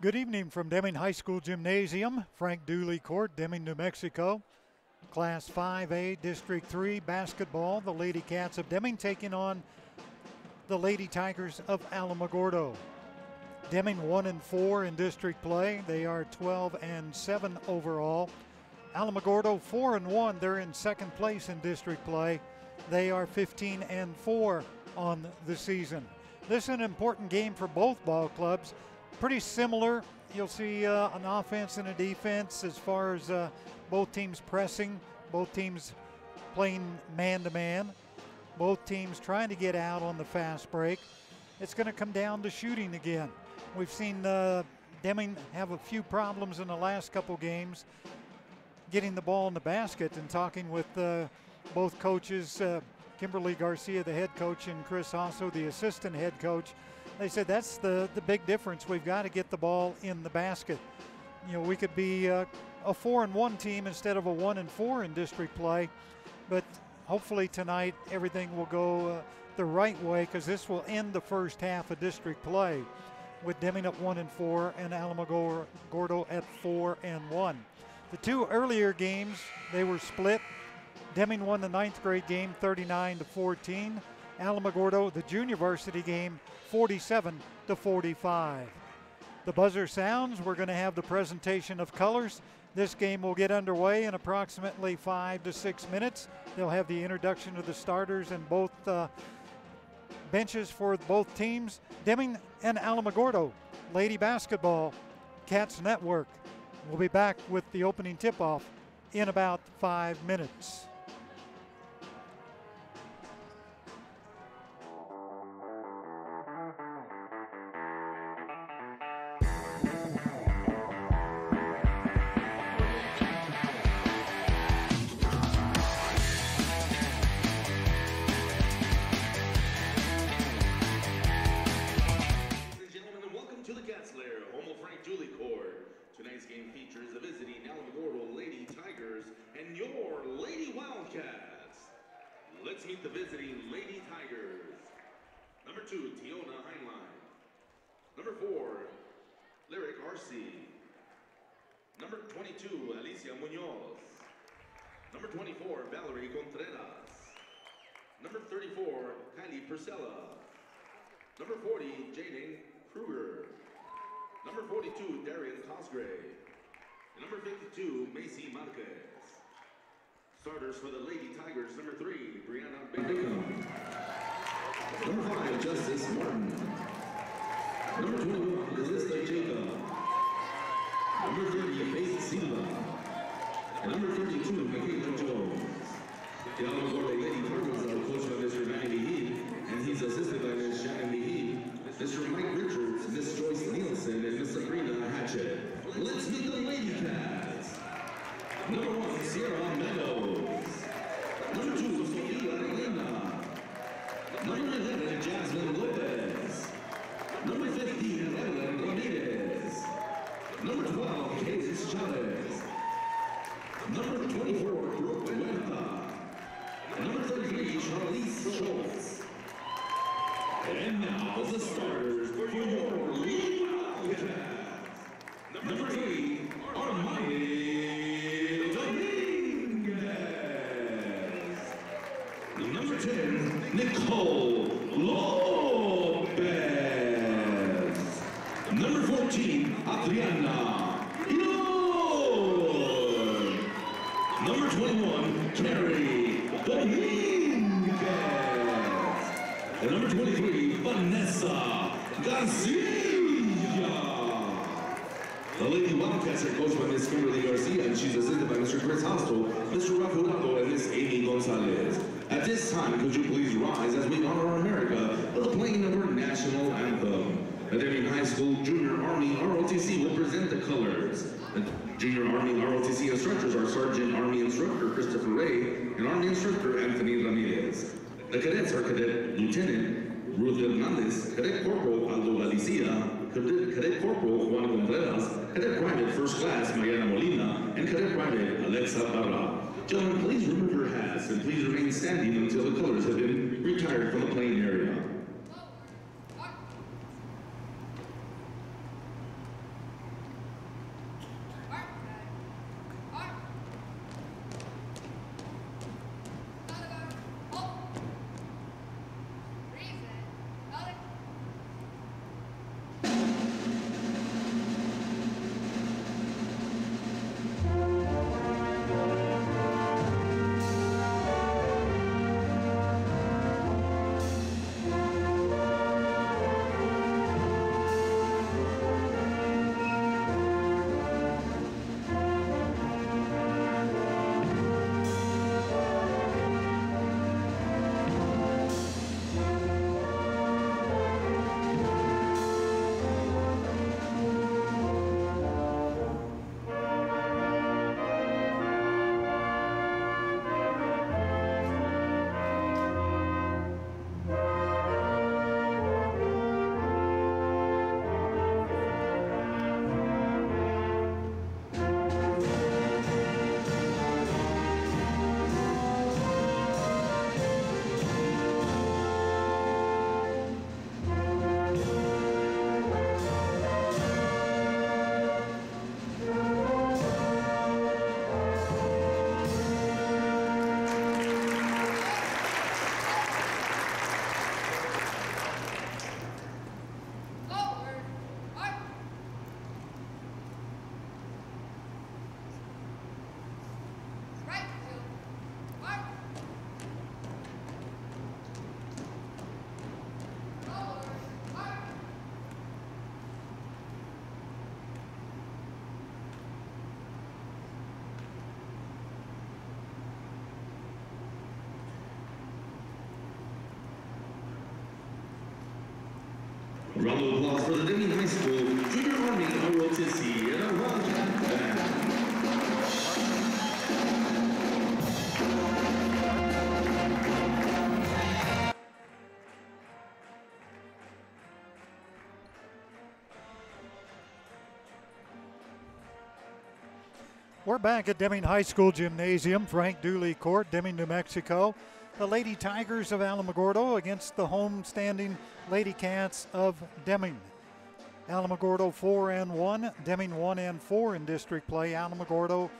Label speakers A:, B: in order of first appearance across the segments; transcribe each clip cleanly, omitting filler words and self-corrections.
A: Good evening from Deming High School Gymnasium, Frank Dooley Court, Deming, New Mexico. Class 5A, District 3 basketball. The Ladycats of Deming taking on the Lady Tigers of Alamogordo. Deming 1-4 in district play. They are 12-7 overall. Alamogordo 4-1. They're in second place in district play. They are 15-4 on the season. This is an important game for both ball clubs. Pretty similar. You'll see an offense and a defense as far as both teams pressing, both teams playing man-to-man, both teams trying to get out on the fast break. It's going to come down to shooting again. We've seen Deming have a few problems in the last couple games getting the ball in the basket, and talking with both coaches, Kimberly Garcia, the head coach, and Chris Hasso, the assistant head coach. They said that's the big difference. We've got to get the ball in the basket. You know, we could be a 4-1 team instead of a 1-4 in district play, but hopefully tonight everything will go the right way, because this will end the first half of district play with Deming at 1-4 and Alamogordo at 4-1. The two earlier games, they were split. Deming won the 9th grade game 39-14. Alamogordo, the junior varsity game, 47-45. The buzzer sounds. We're going to have the presentation of colors. This game will get underway in approximately 5 to 6 minutes. They'll have the introduction of the starters and both benches for both teams. Deming and Alamogordo, Lady Basketball, Cats Network. We'll be back with the opening tip-off in about 5 minutes.
B: Tonight's game features the visiting Alamogordo Lady Tigers and your Lady Wildcats. Let's meet the visiting Lady Tigers. Number 2, Tiona Heinlein. Number 4, Lyric Arce. Number 22, Alicia Munoz. Number 24, Valerie Contreras. Number 34, Kylie Priscilla. Number 40, Jaden Kruger. Number 42, Darian Cosgrave. And number 52, Macy Marquez. Starters for the Lady Tigers, number 3, Brianna Bacon. Number 5, Justice Martin. Number 21, Elista Jacob. Number 30, Faith Silva. And number 32, Michaela Jones. The Alamogordo Lady Tigers are coached by Mr. Manny Heed, and he's assisted by Ms. Shannon Heed, Mr. Mike Richards, Miss Joyce Nielsen, and Miss Sabrina Hatchett. Let's meet the Ladycats. Number 1, Sierra Meadows. Number 2, Sofia Elena. Number 11, Jasmine Lopez. Number 15, Evelyn Ramirez. Number 12, Jesus Chavez. Number 24, Brooke Huerta. Number 33, Charlize Schultz. And now the starters for your Lady Wildcats. Number 3, Armani Dominguez. Number 10, Nicole Lopez. Number 14, Adriana Hinoy. Number 21, Carrie Dominguez. And number 23, Vanessa Garcia. The Lady Wildcats are coached by Miss Kimberly Garcia, and she's assisted by Mr. Chris Hasso, Mr. Rafael, and Miss Amy Gonzalez. At this time, could you please rise as we honor America with the playing of our national anthem. The Deming High School Junior Army ROTC will present the colors. The Junior Army ROTC instructors are Sergeant Army Instructor Christopher Ray and Army Instructor Anthony Ramirez. The cadets are Cadet Lieutenant Ruth Hernandez, Cadet Corporal Aldo Galicia, Cadet Corporal Juan Contreras, Cadet Private First Class Mariana Molina, and Cadet Private Alexa Barra. Gentlemen, please remove your hats and please remain standing until the colors have been retired from the playing area. Round of applause for the Deming High School Junior Army ROTC and a Wildcat band.
A: We're back at Deming High School Gymnasium, Frank Dooley Court, Deming, New Mexico. The Lady Tigers of Alamogordo against the home-standing Ladycats of Deming. Alamogordo 4-1, Deming 1-4 in district play. Alamogordo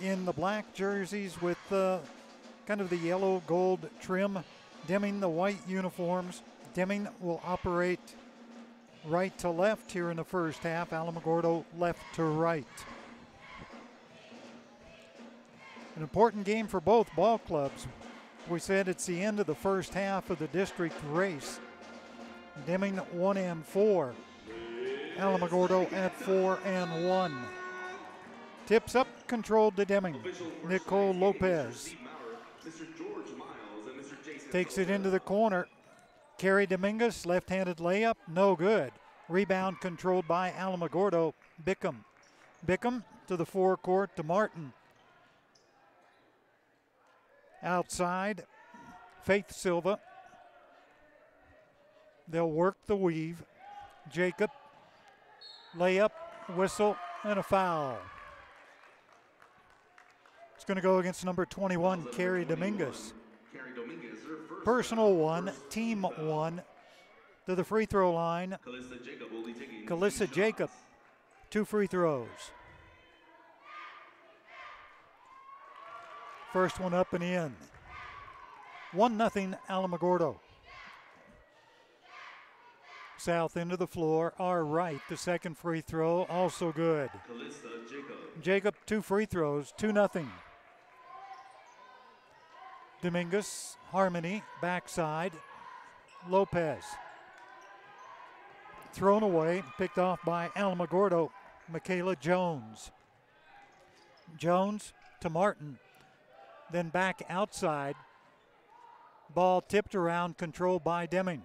A: in the black jerseys with kind of the yellow gold trim. Deming the white uniforms. Deming will operate right to left here in the first half. Alamogordo left to right. An important game for both ball clubs. We said it's the end of the first half of the district race. Deming 1-4. Alamogordo at 4-1. Tips up, controlled to Deming. Nicole Lopez takes it into the corner. Carrie Dominguez, left-handed layup, no good. Rebound controlled by Alamogordo. Bickham. Bickham to the forecourt to Martin. Outside, Faith Silva. They'll work the weave. Jacob, layup, whistle, and a foul. It's going to go against number 21, Carrie Dominguez. Personal one, team one. To the free throw line, Calissa Jacob, 2 free throws. First one up and in. 1-0 Alamogordo. South end of the floor, our right. The second free throw, also good. Jacob, 2 free throws, 2-0. Dominguez, Harmony, backside. Lopez. Thrown away, picked off by Alamogordo. Michaela Jones. Jones to Martin. Then back outside. Ball tipped around, controlled by Deming.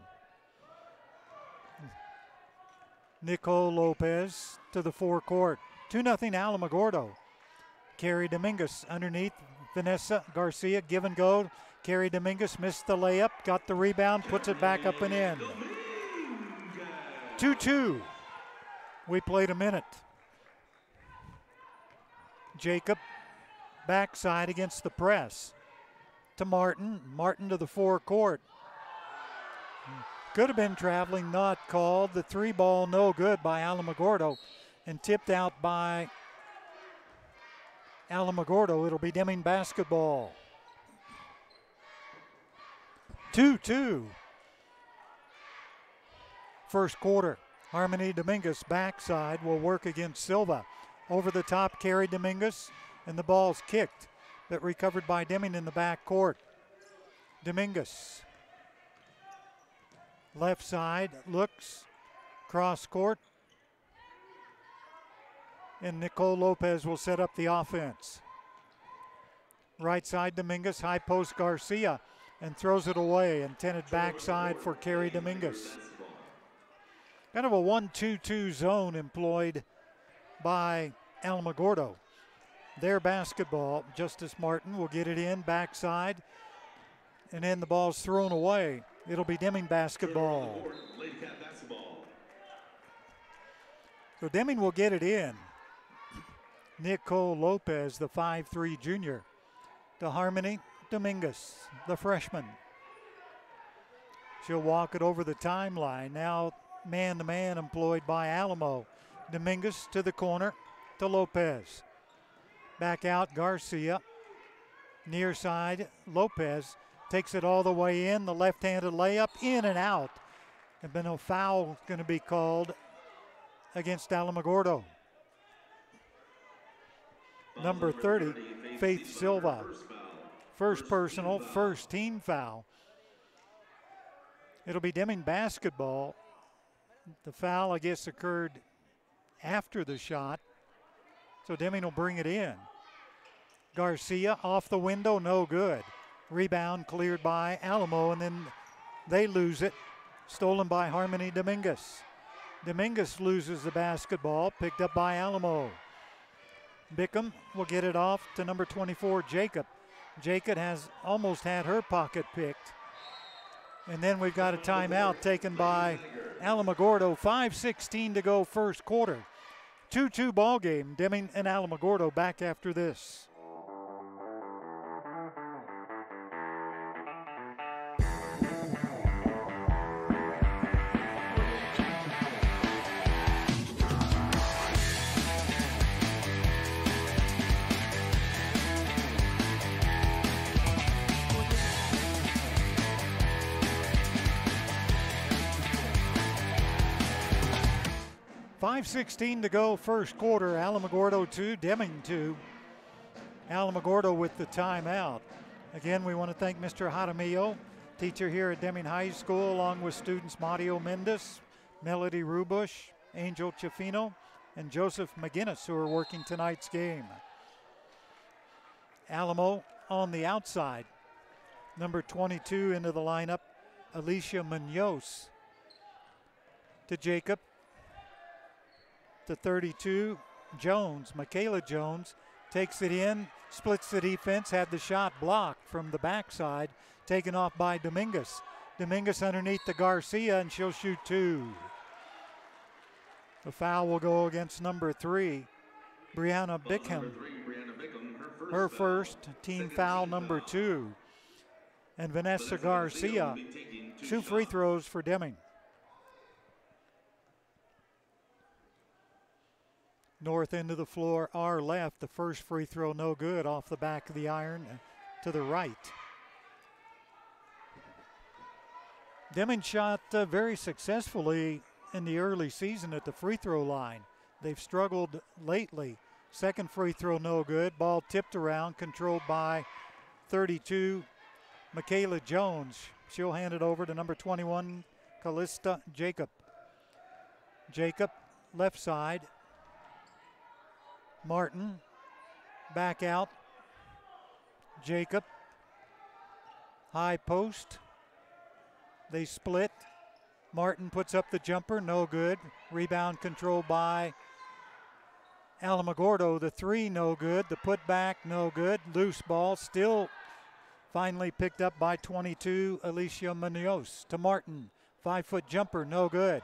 A: Nicole Lopez to the forecourt. 2-0 Alamogordo. Carrie Dominguez underneath Vanessa Garcia. Give and go. Carrie Dominguez missed the layup. Got the rebound. Puts it back up and in. 2-2. We played a minute. Jacob. Backside against the press. To Martin. Martin to the forecourt. Could have been traveling, not called. The 3 ball no good by Alamogordo and tipped out by Alamogordo. It'll be Deming basketball. 2-2. First quarter. Harmony Dominguez backside will work against Silva. Over the top, Carrie Dominguez. And the ball's kicked, but recovered by Deming in the back court. Dominguez. Left side, looks, cross court. And Nicole Lopez will set up the offense. Right side, Dominguez, high post Garcia, and throws it away. Intended backside for Carrie Dominguez. Kind of a 1-2-2 zone employed by Alamogordo. Their basketball. Justice Martin will get it in backside, and then the ball's thrown away. It'll be Deming basketball. So Deming will get it in. Nicole Lopez, the 5'3" junior. To Harmony Dominguez, the freshman. She'll walk it over the timeline. Now man-to-man employed by Alamo. Dominguez to the corner to Lopez. Back out, Garcia. Near side, Lopez takes it all the way in. The left-handed layup, in and out. And then a foul going to be called against Alamogordo. Number 30, Faith Silva. First personal, first team foul. It'll be Deming basketball. The foul, I guess, occurred after the shot. So Deming will bring it in. Garcia off the window, no good. Rebound cleared by Alamo, and then they lose it. Stolen by Harmony Dominguez. Dominguez loses the basketball, picked up by Alamo. Bickham will get it off to number 24, Jacob. Jacob has almost had her pocket picked. And then we've got a timeout taken by Alamogordo. 5:16 to go first quarter. 2-2 ball game. Deming and Alamogordo back after this. .516 to go first quarter. Alamogordo 2, Deming 2. Alamogordo with the timeout. Again, we want to thank Mr. Jaramillo, teacher here at Deming High School, along with students Mario Mendes, Melody Rubush, Angel Chafino, and Joseph McGinnis, who are working tonight's game. Alamo on the outside. Number 22 into the lineup, Alicia Munoz. To Jacob. To 32, Jones. Michaela Jones takes it in, splits the defense, had the shot blocked from the backside, taken off by Dominguez. Dominguez underneath the Garcia, and she'll shoot 2. The foul will go against number 3, Brianna Bickham. Her first, team foul number 2. And Vanessa Garcia, 2 free throws for Deming. North end of the floor, our left. The first free throw no good, off the back of the iron to the right. Deming shot very successfully in the early season at the free throw line. They've struggled lately. Second free throw no good. Ball tipped around, controlled by 32, Michaela Jones. She'll hand it over to number 21, Callista Jacob. Jacob, left side. Martin, back out. Jacob, high post. They split. Martin puts up the jumper, no good. Rebound controlled by Alamogordo. The 3, no good. The putback, no good. Loose ball, still finally picked up by 22, Alicia Munoz. To Martin, 5-foot jumper, no good.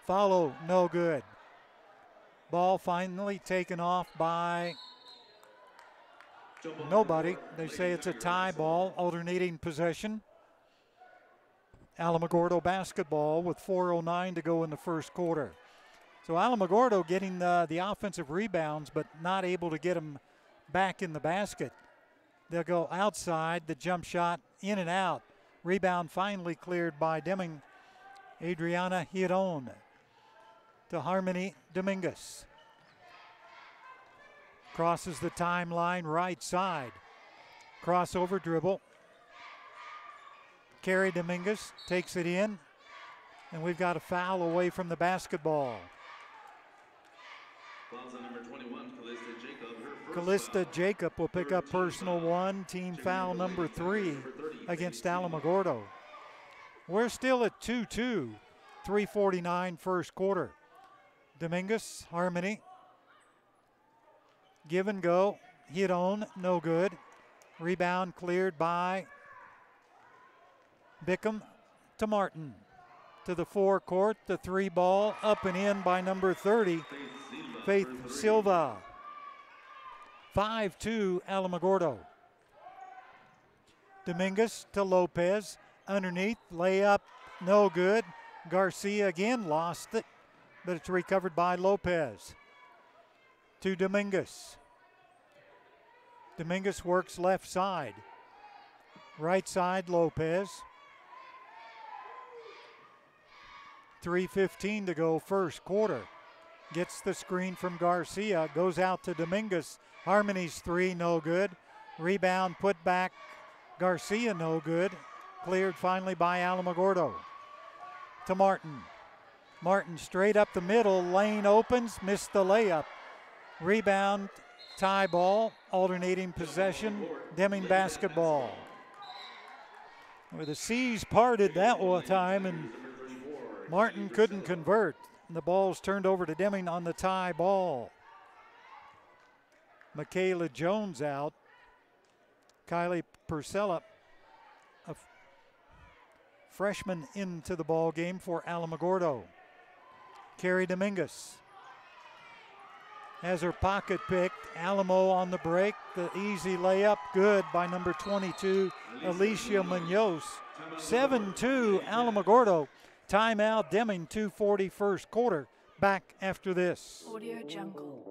A: Follow, no good. Ball finally taken off by nobody. They say it's a tie ball, alternating possession. Alamogordo basketball with 4:09 to go in the first quarter. So Alamogordo getting the offensive rebounds, but not able to get them back in the basket. They'll go outside, the jump shot in and out. Rebound finally cleared by Deming. Adriana Hiron to Harmony Dominguez. Crosses the timeline right side. Crossover dribble. Carrie Dominguez takes it in, and we've got a foul away from the basketball.
B: Number 21,
A: Callista Jacob will pick up personal 1, team foul number 3 against Alamogordo. We're still at 2-2, 3:49 first quarter. Dominguez, Harmony. Give and go. Hit on, no good. Rebound cleared by Bickham to Martin. To the forecourt, the 3 ball up and in by number 30, Faith Silva. 5-2 Alamogordo. Dominguez to Lopez. Underneath, layup, no good. Garcia again lost it, but it's recovered by Lopez. To Dominguez. Dominguez works left side. Right side, Lopez. 3:15 to go first quarter. Gets the screen from Garcia, goes out to Dominguez. Harmony's 3, no good. Rebound, put back, Garcia, no good. Cleared finally by Alamogordo. To Martin. Martin straight up the middle, lane opens, missed the layup. Rebound, tie ball, alternating possession, Deming basketball. Where the seas parted that one time, and Martin couldn't convert. The ball's turned over to Deming on the tie ball. Michaela Jones out. Kylie Purcella, a freshman, into the ball game for Alamogordo. Carrie Dominguez has her pocket picked. Alamo on the break. The easy layup, good by number 22, Alicia Munoz. 7-2 Alamogordo. Timeout Deming, 2:40 first quarter. Back after this.
C: Audio Jungle.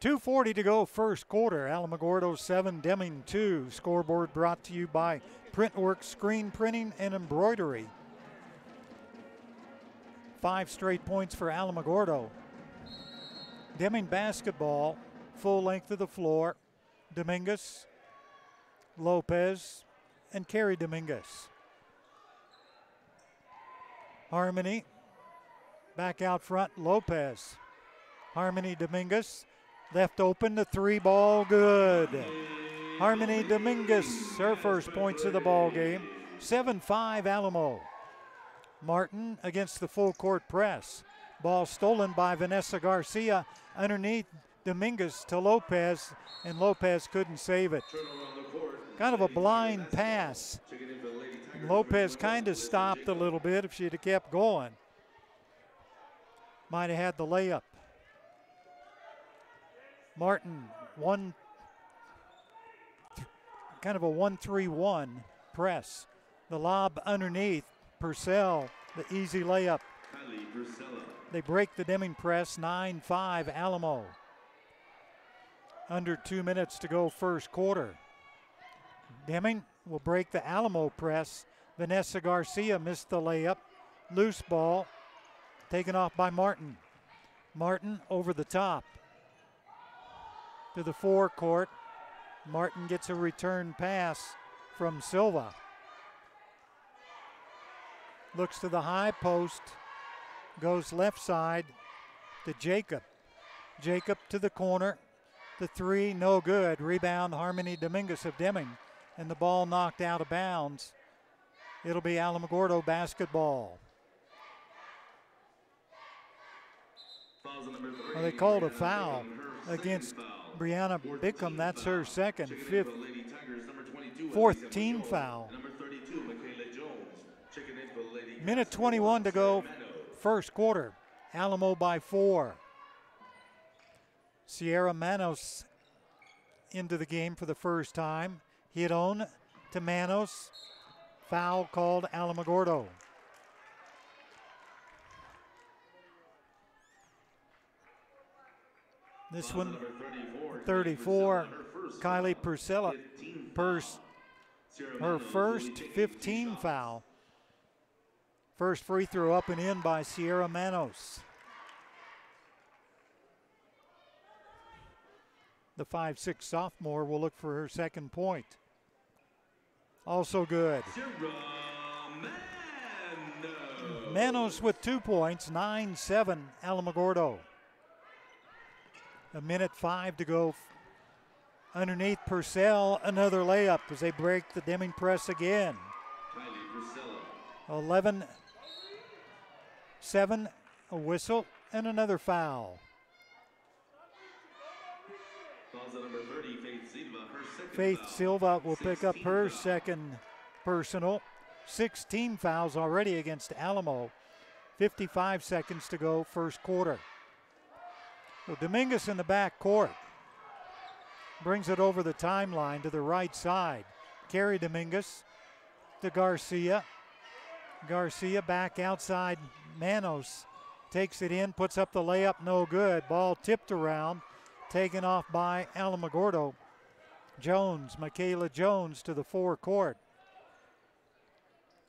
A: .240 to go first quarter. Alamogordo 7, Deming 2. Scoreboard brought to you by Printworks Screen Printing and Embroidery. 5 straight points for Alamogordo. Deming basketball, full length of the floor. Dominguez, Lopez, and Carrie Dominguez. Harmony, back out front, Lopez. Harmony Dominguez. Left open, the 3 ball, good. Harmony Dominguez, her first points of the ball game. 7-5 Alamo. Martin against the full court press. Ball stolen by Vanessa Garcia underneath Dominguez to Lopez, and Lopez couldn't save it. Kind of a blind pass. Lopez kind of stopped a little bit. If she'd have kept going, might have had the layup. Martin, kind of a 1-3-1 press. The lob underneath, Purcell, the easy layup. They break the Deming press, 9-5 Alamo. Under 2 minutes to go first quarter. Deming will break the Alamo press. Vanessa Garcia missed the layup. Loose ball, taken off by Martin. Martin over the top to the forecourt. Martin gets a return pass from Silva. Looks to the high post, goes left side to Jacob. Jacob to the corner. The 3, no good. Rebound, Harmony Dominguez of Deming, and the ball knocked out of bounds. It'll be Alamogordo basketball. Well, they called a foul against Brianna Bickham. That's her second, fourth team foul. Minute 21 to go first quarter. Alamo by 4. Sierra Manos into the game for the first time. Hit on to Manos. Foul called Alamogordo. This one, 34, Kylie Purcella, her first 15 foul. First free throw up and in by Sierra Manos. The 5'6" sophomore will look for her second point. Also good. Manos with 2 points, 9-7 Alamogordo. A minute 5 to go. Underneath Purcell, another layup as they break the Deming press again. 11-7, a whistle, and another foul. Faith Silva will pick up her second personal. 16 fouls already against Alamo. 55 seconds to go first quarter. So Dominguez in the back court. Brings it over the timeline to the right side. Carrie Dominguez to Garcia. Garcia back outside Manos. Takes it in, puts up the layup, no good. Ball tipped around, taken off by Alamogordo. Jones, Michaela Jones to the forecourt.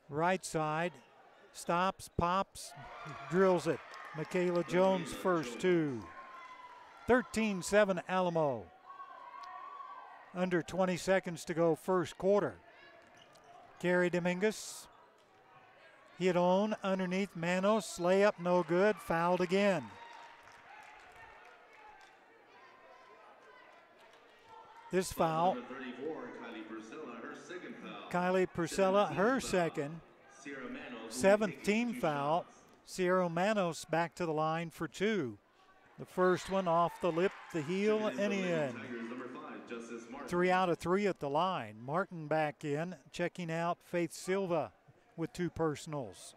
A: Right side, stops, pops, drills it. Michaela Jones first 2. 13-7 Alamo. Under 20 seconds to go, first quarter. Gary Dominguez. Hit on underneath Manos. Layup no good. Fouled again. This foul. Kylie Purcella, her second. Seventh team foul. Sierra Manos back to the line for two. The first one off the lip, the heel, and in. 3 out of 3 at the line. Martin back in, checking out Faith Silva with 2 personals.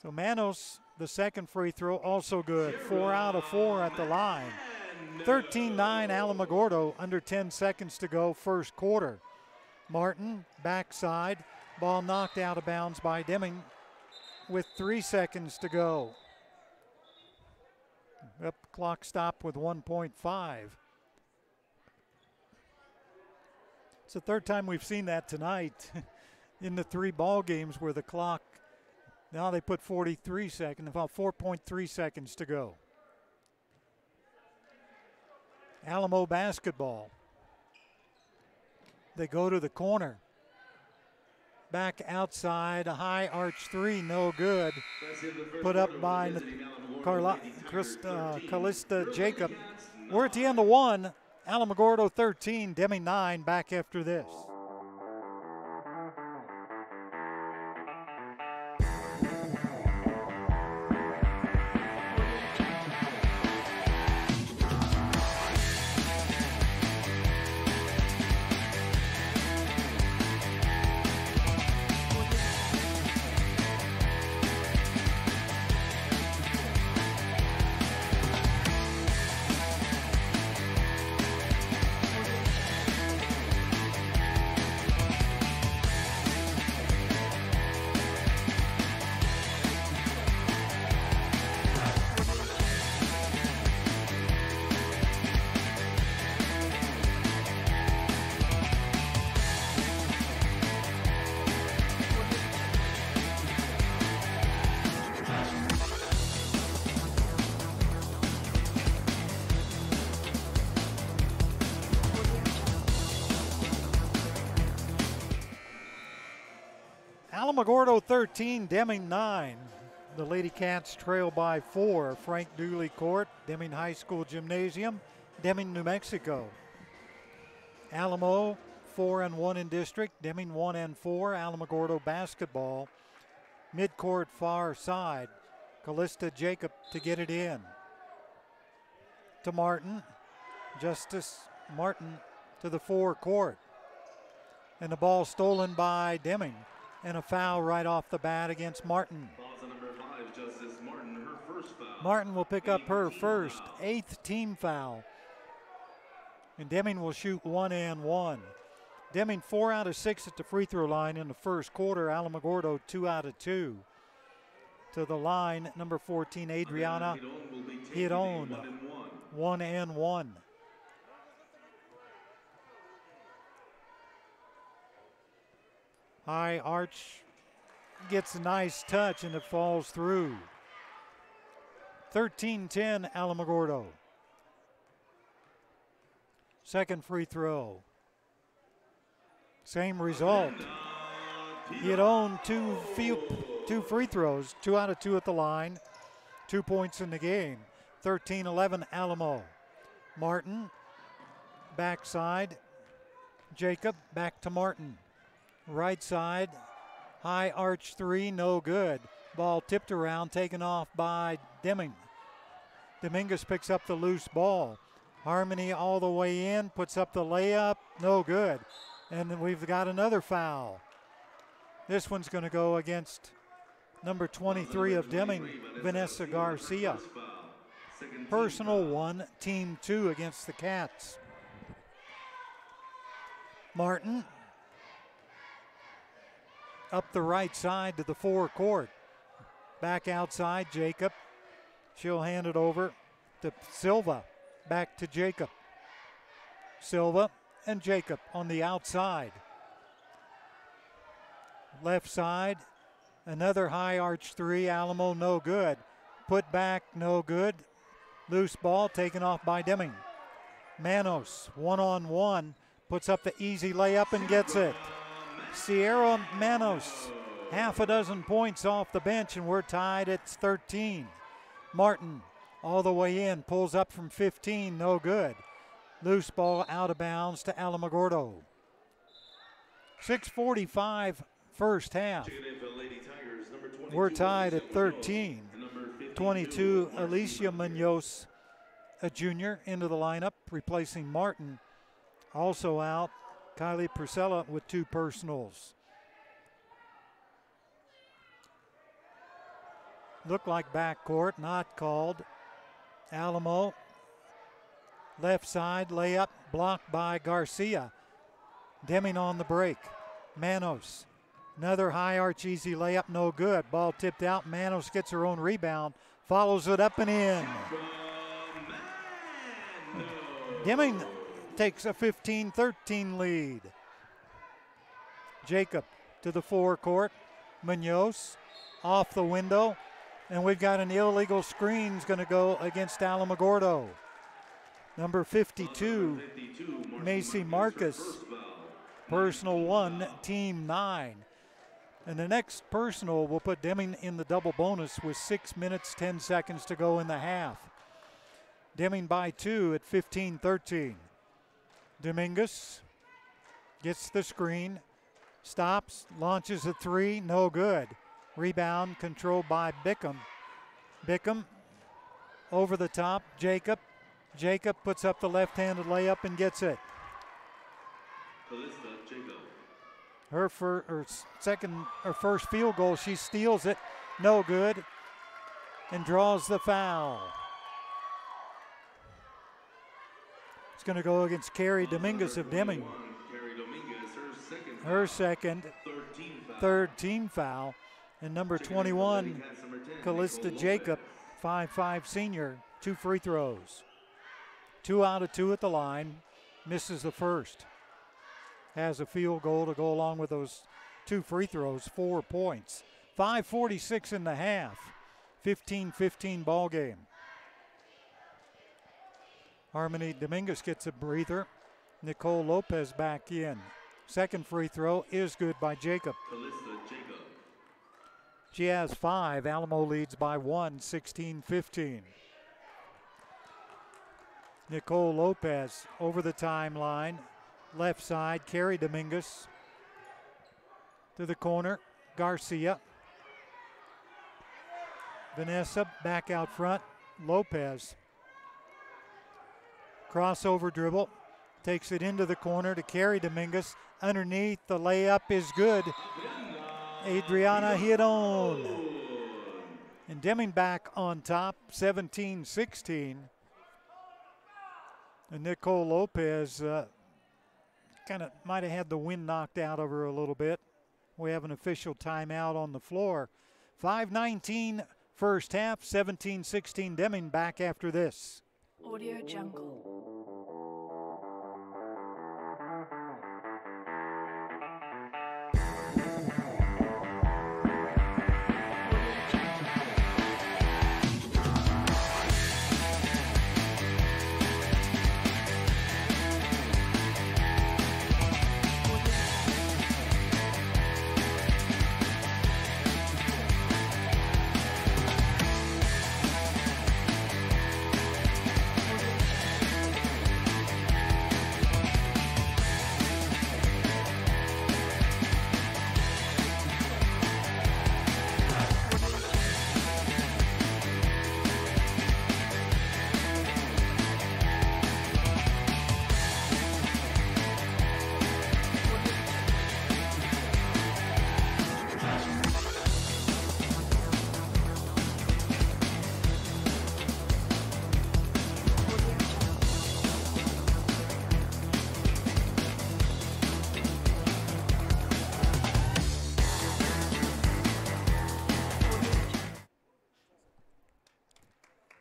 A: So Manos, the second free throw, also good. 4 out of 4 at the line. 13-9 Alamogordo, under 10 seconds to go, first quarter. Martin, backside, ball knocked out of bounds by Deming with 3 seconds to go. Up, clock stopped with 1.5. It's the third time we've seen that tonight in the 3 ball games where the clock, now they put 43 seconds, about 4.3 seconds to go. Alamo basketball. They go to the corner. Back outside, a high arch three, no good. Put up by Callista Jacob. We're at the end of one. Alamogordo 13, Deming 9, back after this. Alamogordo 13, Deming 9. The Ladycats trail by 4. Frank Dooley Court, Deming High School Gymnasium, Deming, New Mexico. Alamo 4-1 in district, Deming 1-4. Alamogordo basketball, midcourt far side. Callista Jacob to get it in. To Martin. Justice Martin to the forecourt. And the ball stolen by Deming. And a foul right off the bat against Martin. Martin will pick up her first, 8th team foul. And Deming will shoot 1 and 1. Deming 4 out of 6 at the free throw line in the first quarter. Alamogordo 2 out of 2. To the line, number 14, Adriana Hidon, 1 and 1. High arch gets a nice touch and it falls through. 13-10 Alamogordo. Second free throw. Same result. He'd owned two free throws, 2 out of 2 at the line, 2 points in the game. 13-11 Alamo. Martin, backside. Jacob, back to Martin. Right side, high arch three, no good. Ball tipped around, taken off by Deming. Dominguez picks up the loose ball. Harmony all the way in, puts up the layup, no good. And then we've got another foul. This one's going to go against number 23 of Deming, Vanessa Garcia. Personal 1, team 2 against the Cats. Martin up the right side to the forecourt. Back outside, Jacob. She'll hand it over to Silva. Back to Jacob. Silva and Jacob on the outside. Left side, another high arch three. Alamo, no good. Put back, no good. Loose ball taken off by Deming. Manos, one-on-one, puts up the easy layup and gets it. Sierra Manos, half a dozen points off the bench, and we're tied at 13. Martin, all the way in, pulls up from 15, no good. Loose ball out of bounds to Alamogordo. 6:45 first half. We're tied at 13. 22, Alicia Munoz, a junior, into the lineup, replacing Martin. Also out, Kylie Priscilla with 2 personals. Looked like backcourt, not called. Alamo, left side, layup, blocked by Garcia. Deming on the break. Manos, another high arch easy layup, no good. Ball tipped out, Manos gets her own rebound, follows it up and in. Deming takes a 15-13 lead. Jacob to the forecourt. Munoz off the window. And we've got an illegal screen going to go against Alamogordo. Number 52, Macy Marcus. Personal 1, team 9. And the next personal will put Deming in the double bonus with 6 minutes, 10 seconds to go in the half. Deming by 2 at 15-13. Dominguez gets the screen, stops, launches a 3, no good. Rebound controlled by Bickham. Bickham over the top, Jacob. Jacob puts up the left-handed layup and gets it. Her first field goal, she steals it, no good, and draws the foul. It's going to go against Carrie Dominguez of Deming. Her second, third team foul. And number 21, Callista Jacob, 5'5" senior, 2 free throws. 2 out of 2 at the line, misses the first. Has a field goal to go along with those 2 free throws, 4 points. 5:46 in the half, 15-15 ball game. Harmony Dominguez gets a breather. Nicole Lopez back in. Second free throw is good by Jacob. She has 5. Alamo leads by 1, 16-15. Nicole Lopez over the timeline. Left side, Carrie Dominguez. To the corner, Garcia. Vanessa back out front. Lopez. Crossover dribble. Takes it into the corner to Carrie Dominguez. Underneath, the layup is good. Adriana Hidon. And Deming back on top, 17-16. And Nicole Lopez kind of might have had the wind knocked out of her a little bit. We have an official timeout on the floor. 5:19 first half, 17-16 Deming back after this.
C: Audio Jungle.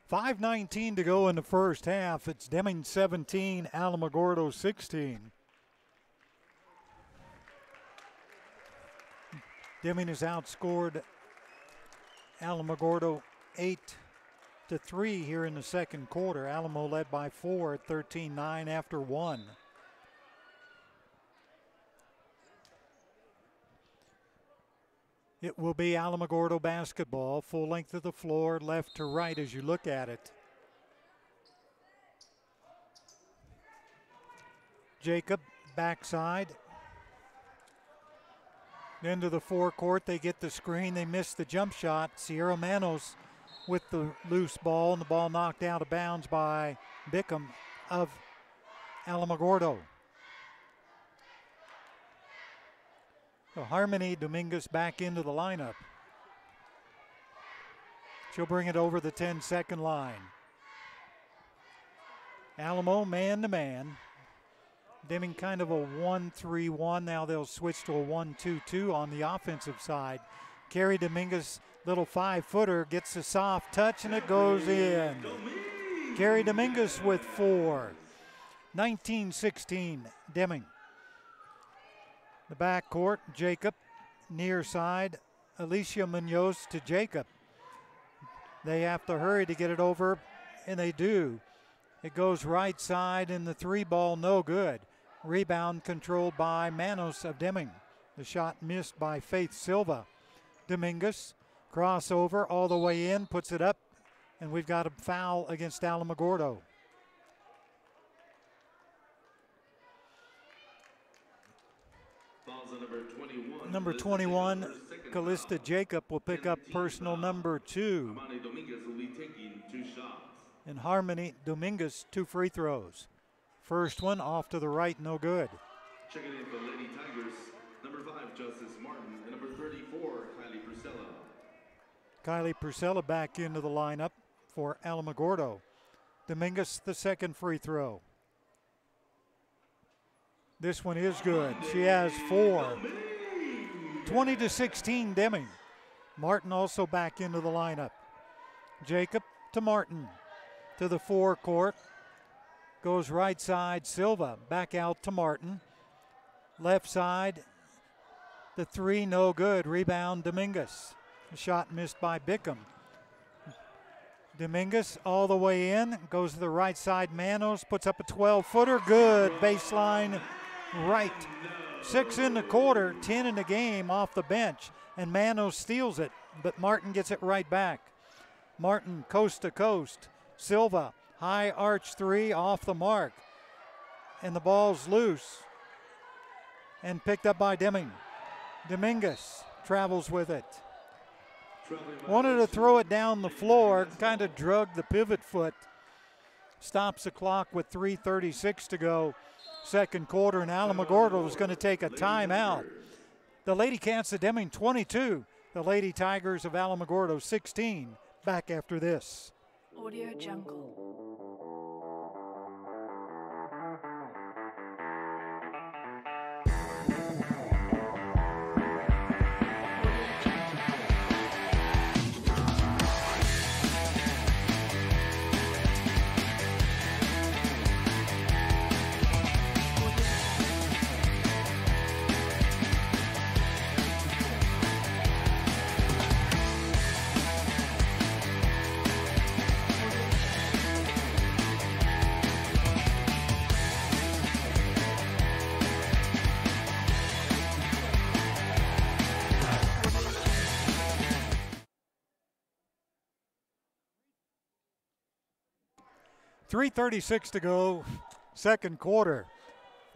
A: .5:19 to go in the first half. It's Deming 17, Alamogordo 16. Deming has outscored Alamogordo 8 3 here in the second quarter. Alamo led by 4 at 13-9 after 1. It will be Alamogordo basketball, full length of the floor, left to right as you look at it. Jacob, backside. Into the forecourt, they get the screen, they miss the jump shot. Sierra Manos with the loose ball, and the ball knocked out of bounds by Bickham of Alamogordo. So Harmony Dominguez back into the lineup. She'll bring it over the 10-second line. Alamo man-to-man. Deming kind of a 1-3-1. Now they'll switch to a 1-2-2 on the offensive side. Carrie Dominguez, little 5-footer, gets a soft touch and it goes in. Carrie Dominguez with 4. 19-16, Deming. The backcourt, Jacob, near side, Alicia Munoz to Jacob. They have to hurry to get it over, and they do. It goes right side, and the 3-ball no good. Rebound controlled by Manos of Deming. The shot missed by Faith Silva. Dominguez, crossover all the way in, puts it up, and we've got a foul against Alamogordo. Number 21, Callista Jacob will pick up personal number 2. And Harmony Dominguez, 2 free throws. First one off to the right, no good.
B: Checking in for Lady Tigers, number 5, Justice Martin, and number 34, Kylie Purcella.
A: Kylie Purcella back into the lineup for Alamogordo. Dominguez, the second free throw. This one is good. She has 4. 20-16, Deming. Martin also back into the lineup. Jacob to Martin. To the forecourt. Goes right side, Silva. Back out to Martin. Left side, the 3, no good. Rebound, Dominguez. The shot missed by Bickham. Dominguez all the way in. Goes to the right side, Manos. Puts up a 12-footer. Good. Baseline right. 6 in the quarter, 10 in the game off the bench. And Manos steals it, but Martin gets it right back. Martin coast to coast. Silva, high arch 3 off the mark. And the ball's loose. And picked up by Deming. Dominguez travels with it. Wanted to throw it down the floor, kind of drug the pivot foot. Stops the clock with 3:36 to go. Second quarter, and Alamogordo is going to take a timeout. The Ladycats of Deming 22. The Lady Tigers of Alamogordo 16. Back after this.
C: Audio Jungle.
A: .336 to go, second quarter.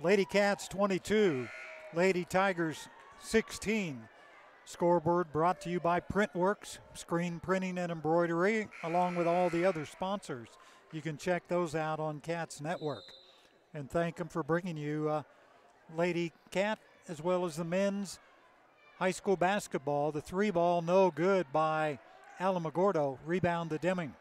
A: Ladycats 22, Lady Tigers 16. Scoreboard brought to you by Printworks, screen printing and embroidery, along with all the other sponsors. You can check those out on Cats Network. And thank them for bringing you Lady Cat as well as the men's high school basketball. The 3-ball no good by Alamogordo. Rebound to Deming.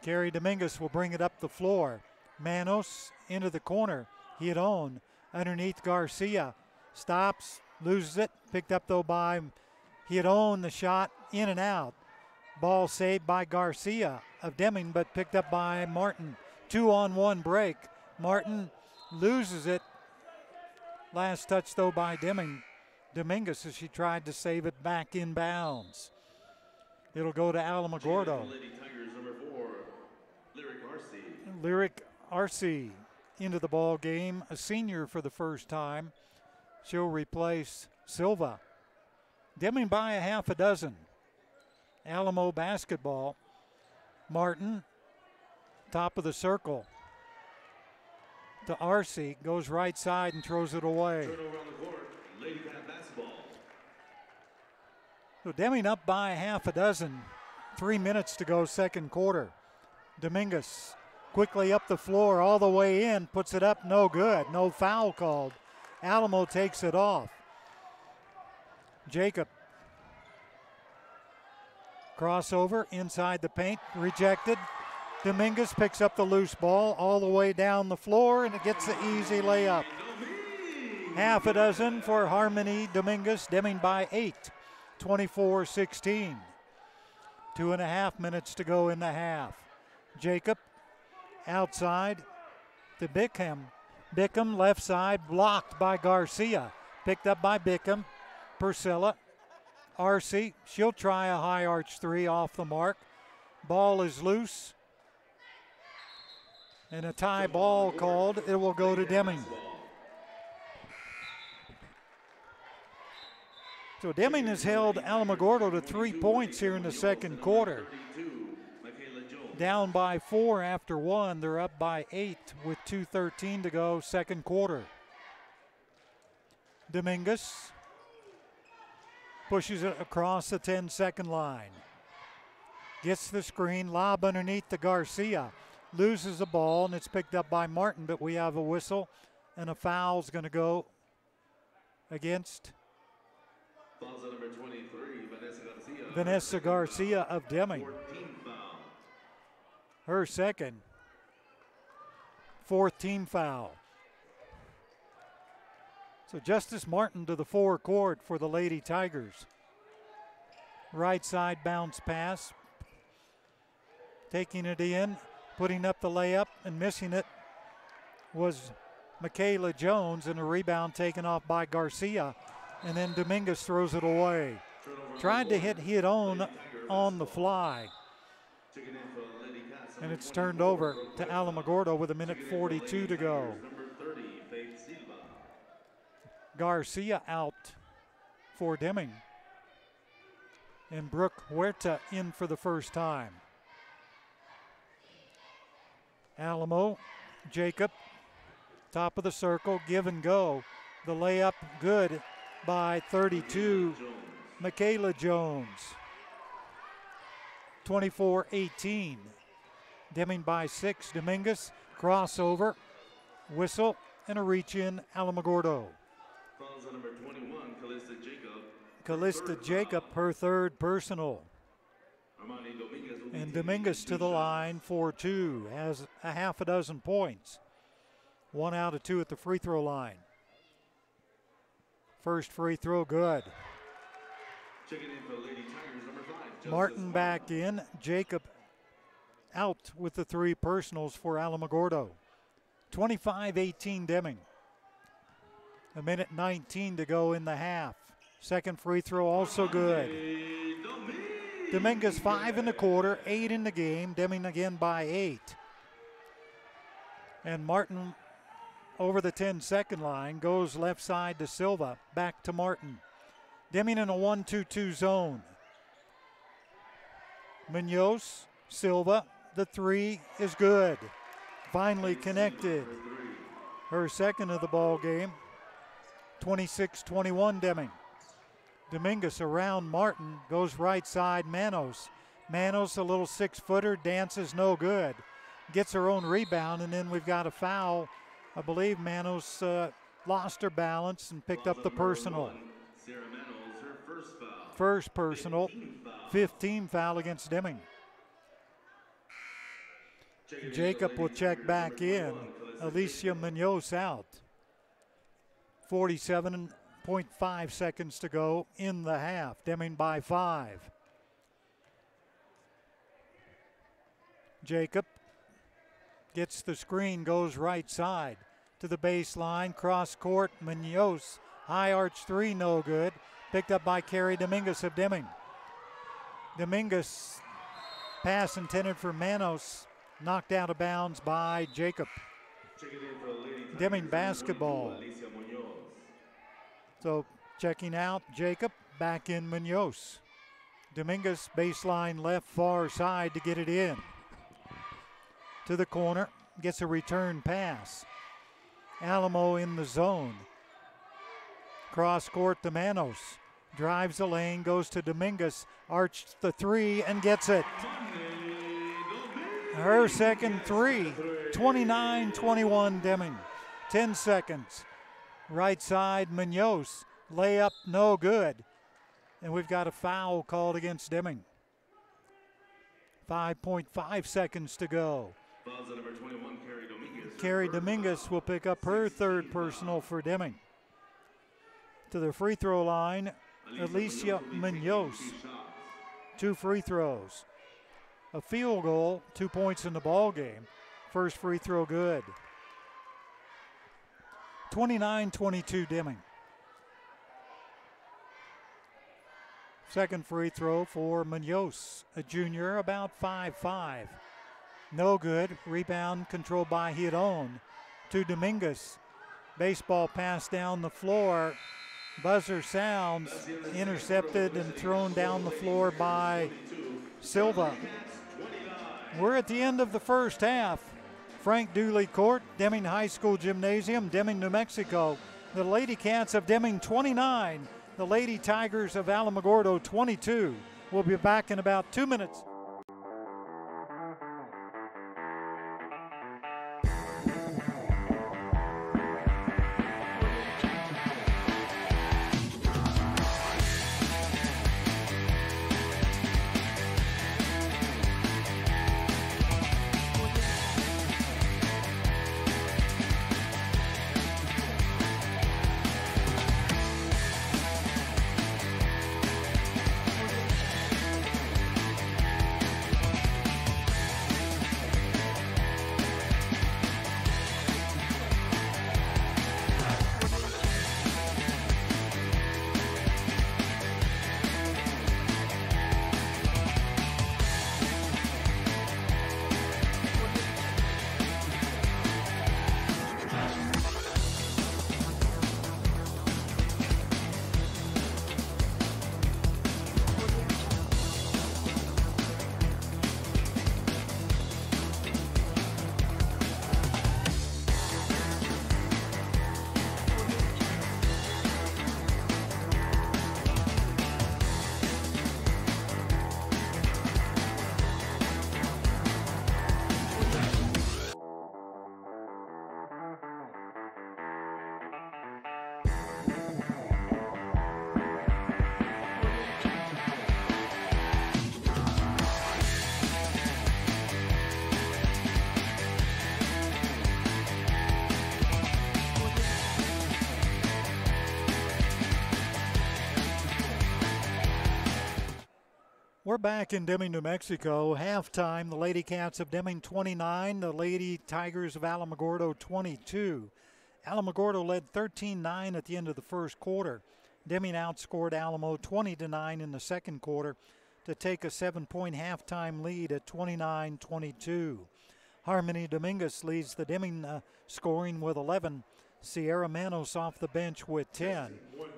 A: Carrie Dominguez will bring it up the floor. Manos into the corner. Hit on underneath Garcia. Stops, loses it. Picked up though by Hit on. The shot in and out. Ball saved by Garcia of Deming, but picked up by Martin. 2-on-1 break. Martin loses it. Last touch though by Dominguez as she tried to save it back in bounds. It'll go to Alamogordo.
B: Lady Tigers, number 4, Lyric RC.
A: Lyric RC into the ball game, a senior for the first time. She'll replace Silva. Deming by a half a dozen. Alamo basketball. Martin, top of the circle. To RC, goes right side and throws it away.
B: Turnover on the court, Ladycat basketball.
A: So Deming up by a half a dozen. 3 minutes to go, second quarter. Dominguez quickly up the floor, all the way in, puts it up, no good. No foul called. Alamo takes it off. Jacob. Crossover inside the paint, rejected. Dominguez picks up the loose ball all the way down the floor, and it gets the easy layup. Half a dozen for Harmony Dominguez, Deming by 8, 24-16. 2.5 minutes to go in the half. Jacob outside to Bickham. Bickham left side, blocked by Garcia. Picked up by Bickham. Purcella. RC, she'll try a high arch three off the mark. Ball is loose. And a tie ball called. It will go to Deming. So Deming has held Alamogordo to 3 points here in the second quarter. Down by 4 after 1. They're up by 8 with 2:13 to go, second quarter. Dominguez pushes it across the 10-second line. Gets the screen, lob underneath to Garcia. Loses the ball, and it's picked up by Martin, but we have a whistle, and a foul's going to go against
B: Number 23,
A: Vanessa Garcia of Deming.
B: 14 foul.
A: Her second. 4th team foul. So Justice Martin to the forecourt for the Lady Tigers. Right side bounce pass. Taking it in, putting up the layup and missing it was Michaela Jones, and a rebound taken off by Garcia. And then Dominguez throws it away. Tried to hit on the fly. And it's turned over to Alamogordo with 1:42 to go. Garcia out for Deming. And Brooke Huerta in for the first time. Alamo, Jacob, top of the circle, give and go. The layup good by 32, Michaela Jones. 24-18. Deming by 6. Dominguez, crossover, whistle, and a reach in Alamogordo.
B: Fouls on number 21, Callista Jacob.
A: Callista Jacob, her third personal. And Dominguez to the line for 2, has a half a dozen points. 1 out of 2 at the free throw line. First free throw good.
B: Checking in for Lady Tigers, number 5.
A: Martin back in. Jacob out with the 3 personals for Alamogordo. 25-18 Deming. 1:19 to go in the half. Second free throw also good. Dominguez 5 in the quarter, 8 in the game. Deming again by 8. And Martin over the 10-second line, goes left side to Silva, back to Martin. Deming in a 1-2-2 zone. Munoz, Silva, the 3 is good. Finally connected. Her second of the ball game. 26-21 Deming. Dominguez around Martin, goes right side, Manos. Manos, a little 6-footer, dances no good. Gets her own rebound, and then we've got a foul. I believe Manos lost her balance and picked up the personal.
B: Sarah Manos, her first foul.
A: First personal, 15 foul against Deming. Jacob will check back in. Alicia Munoz out. 47.5 seconds to go in the half. Deming by 5. Jacob gets the screen, goes right side to the baseline, cross court, Munoz, high arch 3, no good. Picked up by Carrie Dominguez of Deming. Dominguez, pass intended for Manos, knocked out of bounds by Jacob. Deming basketball. So checking out Jacob, back in Munoz. Dominguez baseline left far side to get it in. To the corner, gets a return pass. Alamo in the zone. Cross court to Manos. Drives the lane, goes to Dominguez, arched the three and gets it. Her second three, 29-21 Deming. 10 seconds. Right side, Munoz. Layup, no good. And we've got a foul called against Deming. 5.5 seconds to go. Carrie Dominguez will pick up her third personal for Deming. To the free throw line, Alicia Munoz. 2 free throws. A field goal, 2 points in the ball game. First free throw good. 29-22 Deming. Second free throw for Munoz, a junior, about 5'5". No good. Rebound controlled by Hiron to Dominguez. Baseball pass down the floor. Buzzer sounds. Intercepted and thrown down the floor by Silva. We're at the end of the first half. Frank Dooley Court, Deming High School Gymnasium, Deming, New Mexico. The Ladycats of Deming 29, the Lady Tigers of Alamogordo 22. We'll be back in about 2 minutes. We're back in Deming, New Mexico. Halftime, the Ladycats of Deming 29, the Lady Tigers of Alamogordo 22. Alamogordo led 13-9 at the end of the first quarter. Deming outscored Alamo 20-9 in the second quarter to take a 7-point halftime lead at 29-22. Harmony Dominguez leads the Deming scoring with 11. Sierra Manos off the bench with 10.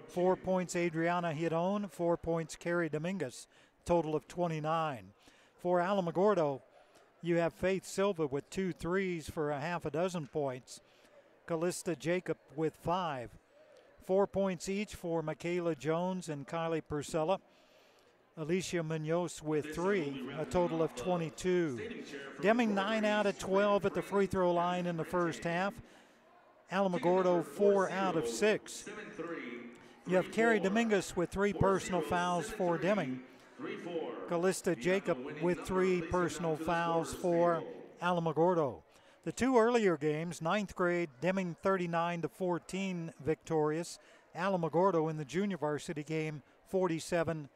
A: 4 points Adriana Hiron, 4 points Carrie Dominguez. Total of 29. For Alamogordo, you have Faith Silva with 2 threes for a half a dozen points. Callista Jacob with 5. 4 points each for Michaela Jones and Kylie Purcella. Alicia Munoz with 3, a total of 22. Deming 9 out of 12 at the free throw line in the first half. Alamogordo 4 out of 6. You have Carrie Dominguez with 3 personal fouls for Deming. Callista Jacob with 3 personal fouls for Alamogordo. The 2 earlier games, 9th grade, Deming 39-14 victorious. Alamogordo in the junior varsity game, 47-45.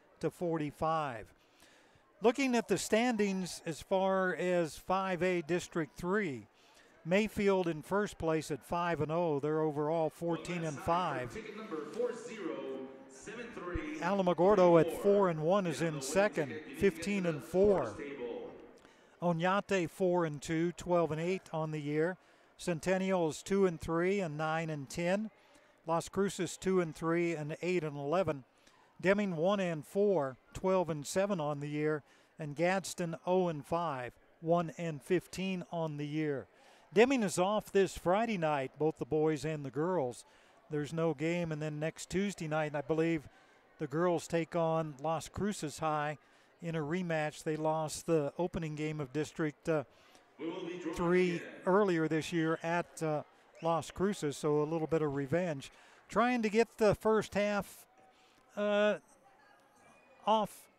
A: Looking at the standings as far as 5A District 3, Mayfield in first place at 5-0. They're overall 14-5. Alamogordo at 4-1 is in second, 15-4. Oñate 4-2, 12-8 on the year. Centennial is 2-3 and 9-10. Las Cruces 2-3 and 8-11. Deming 1-4, 12-7 on the year, and Gadsden 0-5, 1-15 on the year. Deming is off this Friday night, both the boys and the girls. There's no game, and then next Tuesday night, I believe the girls take on Las Cruces High in a rematch. They lost the opening game of District 3 earlier this year at Las Cruces, so a little bit of revenge. Trying to get the first half off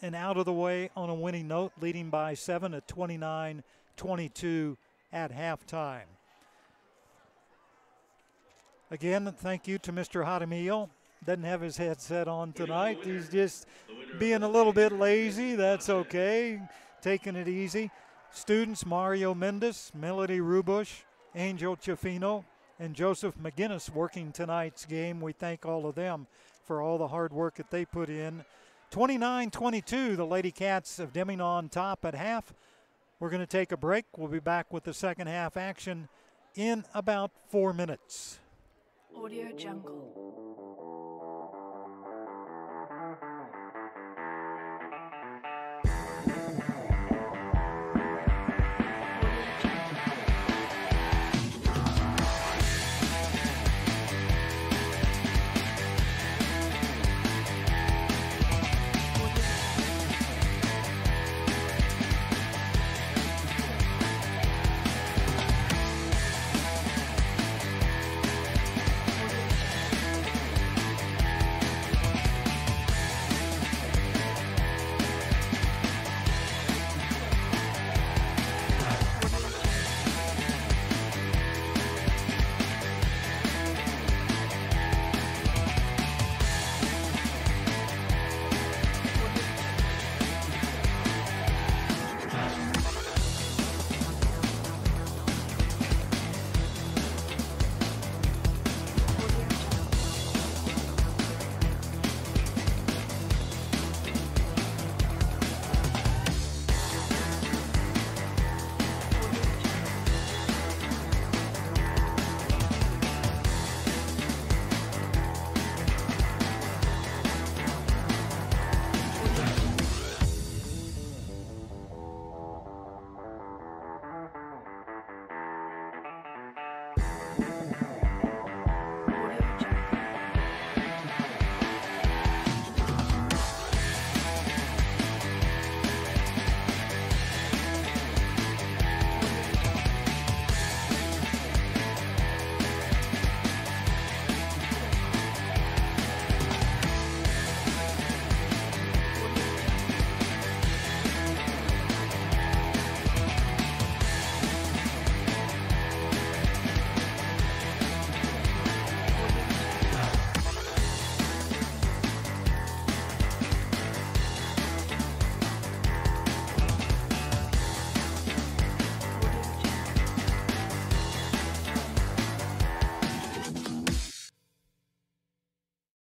A: and out of the way on a winning note, leading by 7 at 29-22 at halftime. Again, thank you to Mr. Jaramillo. Doesn't have his headset on tonight. He's just being a little bit lazy. That's okay. Taking it easy. Students Mario Mendes, Melody Rubush, Angel Chafino, and Joseph McGinnis working tonight's game. We thank all of them for all the hard work that they put in. 29-22, the Ladycats of Deming on top at half. We're going to take a break. We'll be back with the second half action in about 4 minutes.
C: Audio Jungle.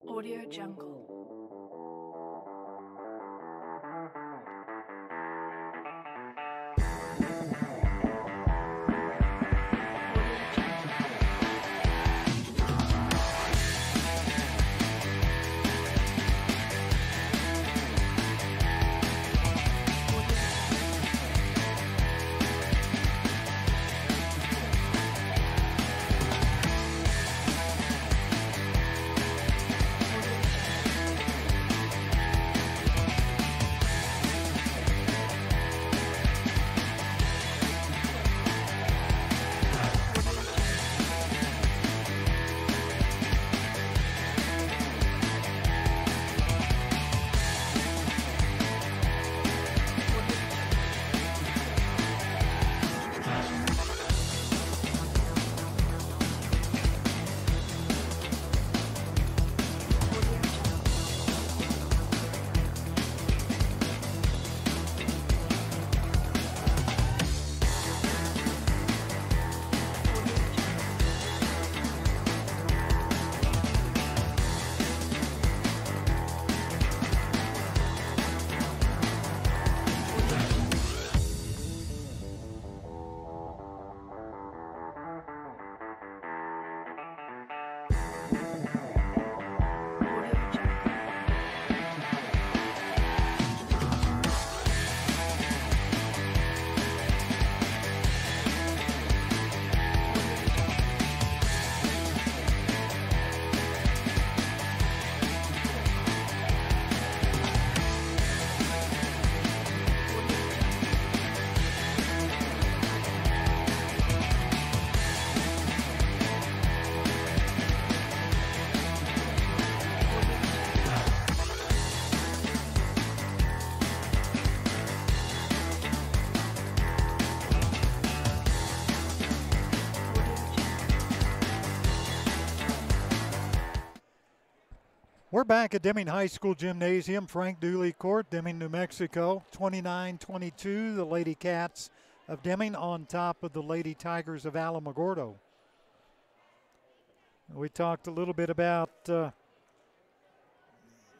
C: Audio Jungle.
A: We're back at Deming High School Gymnasium, Frank Dooley Court, Deming, New Mexico. 29-22, the Ladycats of Deming on top of the Lady Tigers of Alamogordo. We talked a little bit about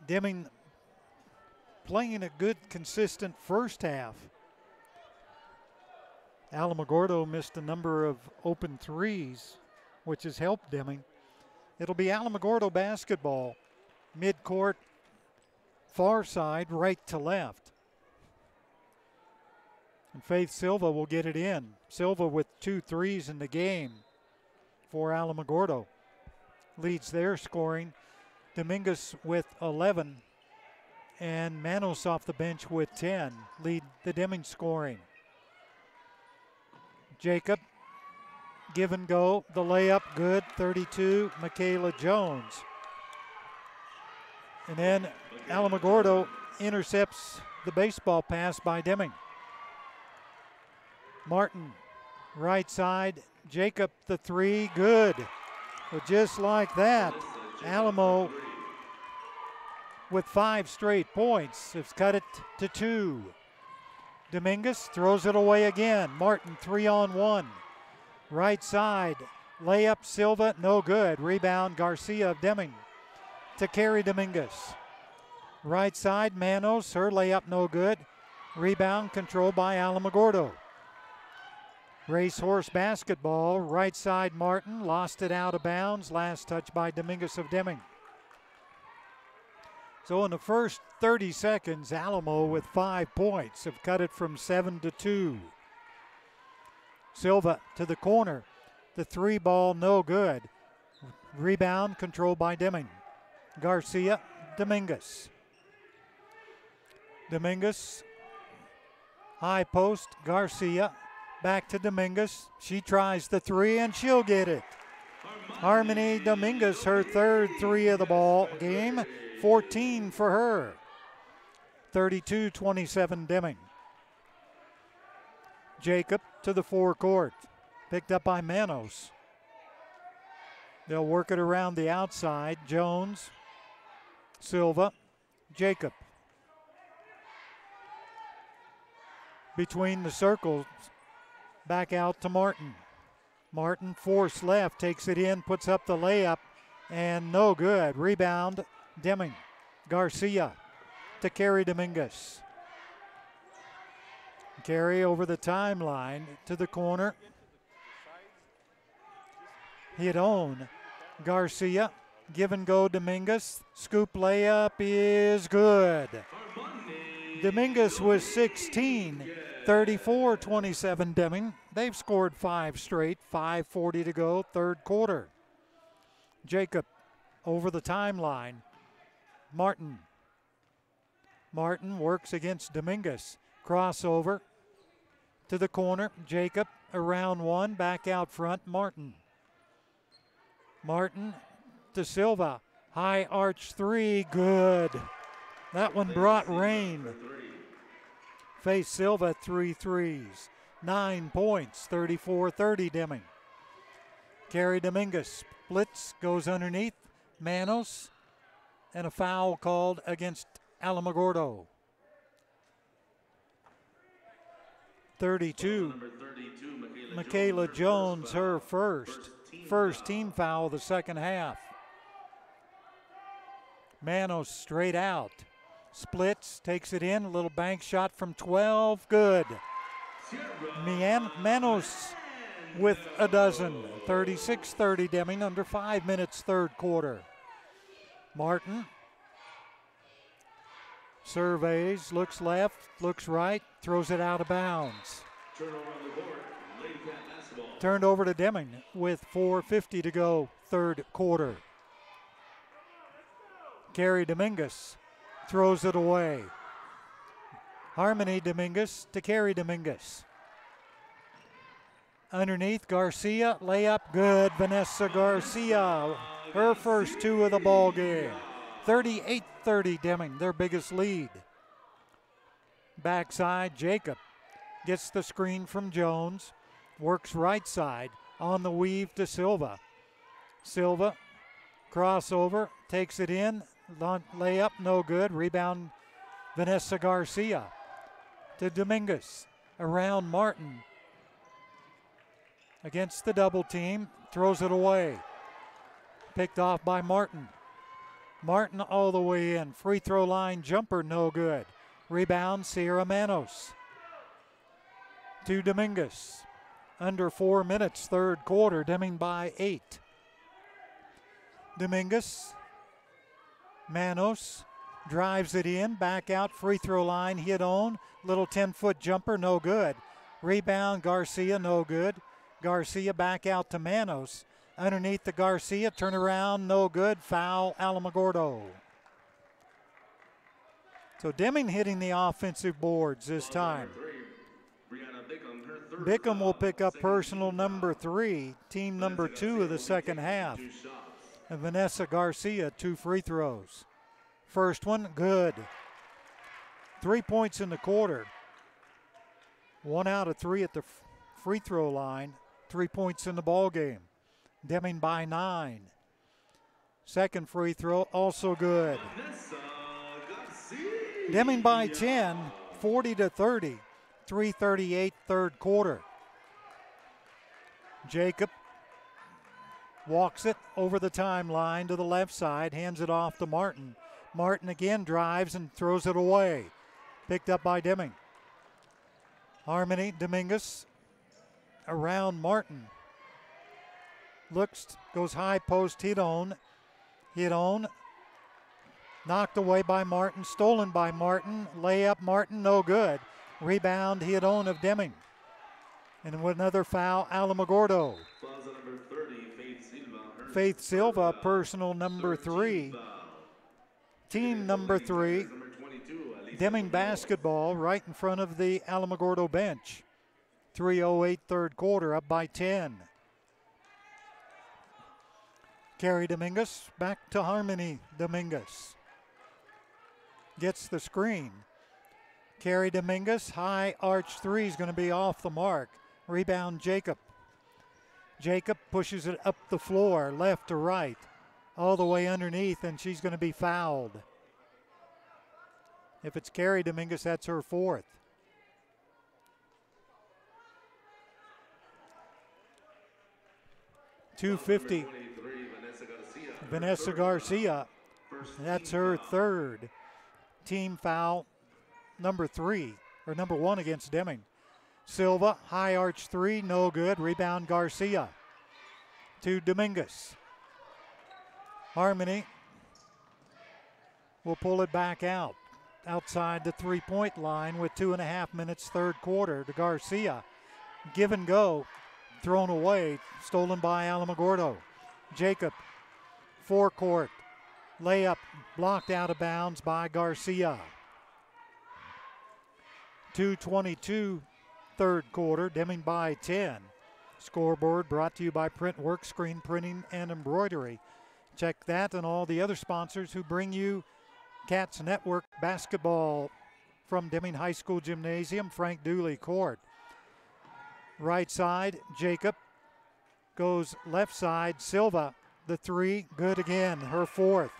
A: Deming playing a good, consistent first half. Alamogordo missed a number of open threes, which has helped Deming. It'll be Alamogordo basketball. Mid-court, far side, right to left. And Faith Silva will get it in. Silva with 2 threes in the game for Alamogordo. Leads their scoring. Dominguez with 11. And Manos off the bench with 10. Lead the Deming scoring. Jacob, give and go. The layup, good. 32, Michaela Jones. And then Alamogordo intercepts the baseball pass by Deming. Martin, right side. Jacob, the 3, good. But just like that, Alamo with 5 straight points has cut it to 2. Dominguez throws it away again. Martin 3-on-1. Right side, layup, Silva, no good. Rebound, Garcia of Deming to carry Dominguez. Right side, Manos, her layup no good. Rebound controlled by Alamogordo. Racehorse basketball, right side Martin, lost it out of bounds. Last touch by Dominguez of Deming. So in the first 30 seconds, Alamo with 5 points have cut it from 7 to 2. Silva to the corner. The 3 ball no good. Rebound controlled by Deming. Garcia, Dominguez. Dominguez, high post, Garcia, back to Dominguez. She tries the 3 and she'll get it. Harmony Dominguez, her 3rd 3 of the ball game, 14 for her. 32-27 Deming. Jacob to the forecourt, picked up by Manos. They'll work it around the outside. Jones, Silva, Jacob. Between the circles, back out to Martin. Martin, force left, takes it in, puts up the layup, and no good. Rebound, Deming. Garcia to carry Dominguez. Carry over the timeline to the corner. Hit on. Garcia, give and go Dominguez. Scoop layup is good. Dominguez was 16. 34-27 Deming. They've scored 5 straight. 5:40 to go, 3rd quarter. Jacob over the timeline. Martin. Martin works against Dominguez. Crossover to the corner. Jacob around 1, back out front. Martin. Martin to Silva. High arch 3, good. That one brought rain. Faith Silva 3 threes. 9 points, 34-30 Deming. Carry Dominguez. Splits, goes underneath. Manos. And a foul called against Alamogordo. 32. Michaela Jones, her first team foul of the second half. Manos straight out. Splits, takes it in, a little bank shot from 12, good. Manos with a dozen. 36-30 Deming, under 5 minutes, 3rd quarter. Martin surveys, looks left, looks right, throws it out of bounds. Turned over to Deming with 4:50 to go, 3rd quarter. Carry Dominguez, throws it away. Harmony Dominguez to carry Dominguez. Underneath, Garcia, layup, good. Vanessa Garcia, her first 2 of the ball game. 38-30 Deming, their biggest lead. Backside, Jacob gets the screen from Jones, works right side, on the weave to Silva. Silva, crossover, takes it in, layup, no good. Rebound, Vanessa Garcia to Dominguez. Around Martin. Against the double team, throws it away. Picked off by Martin. Martin all the way in. Free throw line jumper, no good. Rebound, Sierra Manos. To Dominguez. Under 4 minutes, third quarter. Deming by 8. Dominguez. Manos drives it in. Back out, free throw line, hit on. Little 10-foot jumper, no good. Rebound, Garcia, no good. Garcia back out to Manos. Underneath the Garcia, turn around, no good. Foul, Alamogordo. So Deming hitting the offensive boards this time. Bickham will pick up personal number 3, team number 2 of the second half. And Vanessa Garcia, 2 free throws. First one, good. 3 points in the quarter. 1 out of 3 at the free throw line. 3 points in the ball game. Deming by 9. Second free throw, also good. Deming by 10, 40-30. 3:38 third quarter. Jacob walks it over the timeline to the left side, hands it off to Martin. Martin again drives and throws it away. Picked up by Deming. Harmony, Dominguez around Martin. Looks, goes high post, hit on. Knocked away by Martin, stolen by Martin. Layup, Martin, no good. Rebound, hit on of Deming. And with another foul, Alamogordo. Faith Silva, personal number 3. Team number 3. Deming basketball right in front of the Alamogordo bench. 3:08 third quarter, up by 10. Carrie Dominguez, back to Harmony Dominguez. Gets the screen. Carrie Dominguez, high arch 3 is going to be off the mark. Rebound, Jacob. Jacob pushes it up the floor, left to right, all the way underneath, and she's going to be fouled. If it's Carrie Dominguez, that's her 4th. .250. Vanessa Garcia, that's her 3rd. Team foul number 3, or number 1 against Deming. Silva, high arch 3, no good. Rebound, Garcia to Dominguez. Harmony will pull it back out. Outside the 3-point line with 2.5 minutes third quarter to Garcia. Give and go, thrown away, stolen by Alamogordo. Jacob, forecourt, layup blocked out of bounds by Garcia. 2:22 third quarter, Deming by 10. Scoreboard brought to you by Printwork, Screen Printing and Embroidery. Check that and all the other sponsors who bring you Cats Network basketball from Deming High School Gymnasium, Frank Dooley Court. Right side, Jacob goes left side, Silva, the 3, good again, her 4th.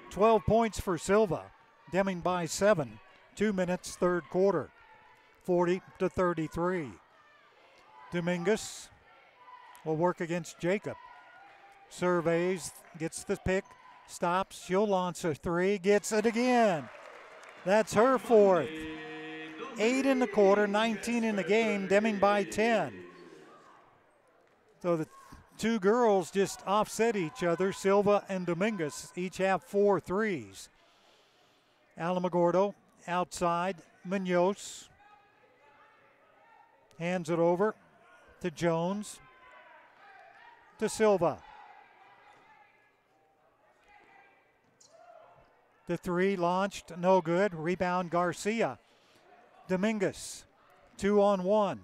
A: 12 points for Silva, Deming by 7. 2 minutes third quarter, 40-33. Dominguez will work against Jacob. Surveys, gets the pick, stops, she'll launch a 3, gets it again. That's her 4th. 8 in the quarter, 19 in the game, Deming by 10. So the 2 girls just offset each other. Silva and Dominguez each have 4 threes. Alamogordo outside, Munoz hands it over to Jones, to Silva. The 3 launched, no good. Rebound, Garcia. Dominguez, 2-on-1.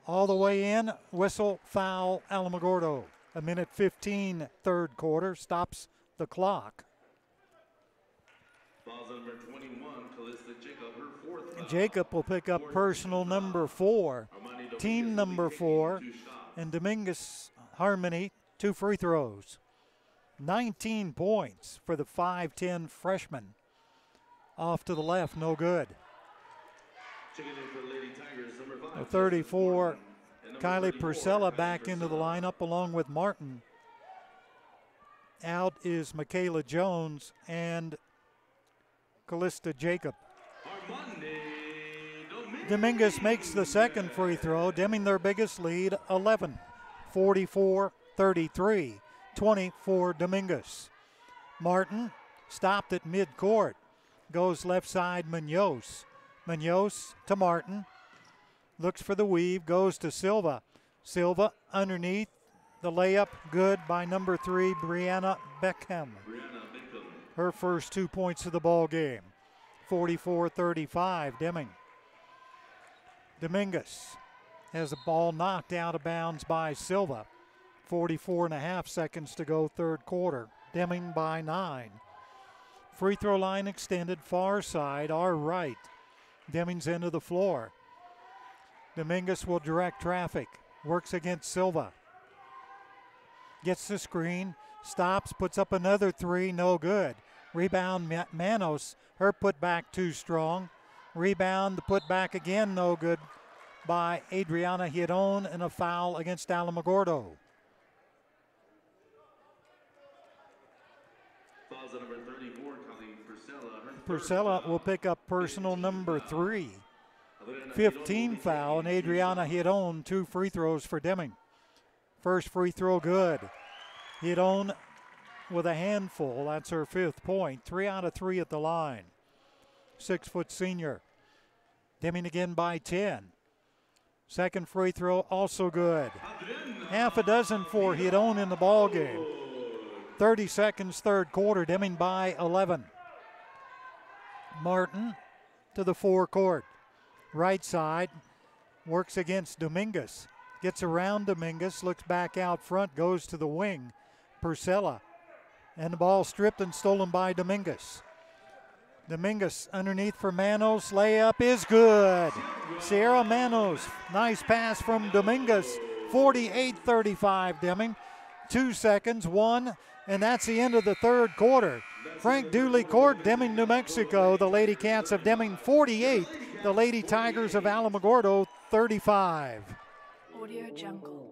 A: All the way in, whistle, foul, Alamogordo. 1:15 third quarter, stops the clock.
B: Number 21, Jacob, her 4th foul.
A: Jacob will pick up personal number 4, team number 4, and Dominguez, Harmony, 2 free throws. 19 points for the 5'10 freshman. Off to the left, no good.
B: Checking in for Lady Tigers, number 5.
A: 34,
B: and
A: Kylie
B: 34,
A: Purcella
B: Kylie
A: back into the
B: Purcella.
A: lineup along with Martin. Out is Michaela Jones and Callista Jacob.
B: Armande
A: Dominguez makes the second free throw. Deming their biggest lead, 11. 44-33, 20 for Dominguez. Martin stopped at midcourt. Goes left side, Munoz. Munoz to Martin. Looks for the weave, goes to Silva. Silva underneath. The layup good by number 3, Brianna Beckham. Her first 2 points of the ball game. 44-35, Deming. Dominguez has the ball knocked out of bounds by Silva. 44.5 seconds to go, third quarter. Deming by 9. Free throw line extended, far side, our right. Deming's end of the floor. Dominguez will direct traffic. Works against Silva. Gets the screen, stops, puts up another 3, no good. Rebound Manos, her put back too strong. Rebound, the put back again, no good by Adriana Hidon, and a foul against Alamogordo.
B: Fouls on number 34, Kylie Purcella.
A: Purcella will pick up personal number 3. 15 foul, and Adriana Hidon, 2 free throws for Deming. First free throw good. Hidon with a handful, that's her 5th point. 3 out of 3 at the line. 6-foot senior. Deming again by 10. Second free throw also good. Half a dozen for Hidon in the ball game. 30 seconds, third quarter. Deming by 11. Martin to the forecourt. Right side, works against Dominguez. Gets around Dominguez, looks back out front, goes to the wing. Purcella. And the ball stripped and stolen by Dominguez. Dominguez underneath for Manos. Layup is good. Sierra Manos. Nice pass from Dominguez. 48-35 Deming. 2 seconds, 1, and that's the end of the third quarter. Frank Dooley Court, Deming, New Mexico. The Lady Cats of Deming 48. The Lady Tigers of Alamogordo 35.
C: Audio Jungle.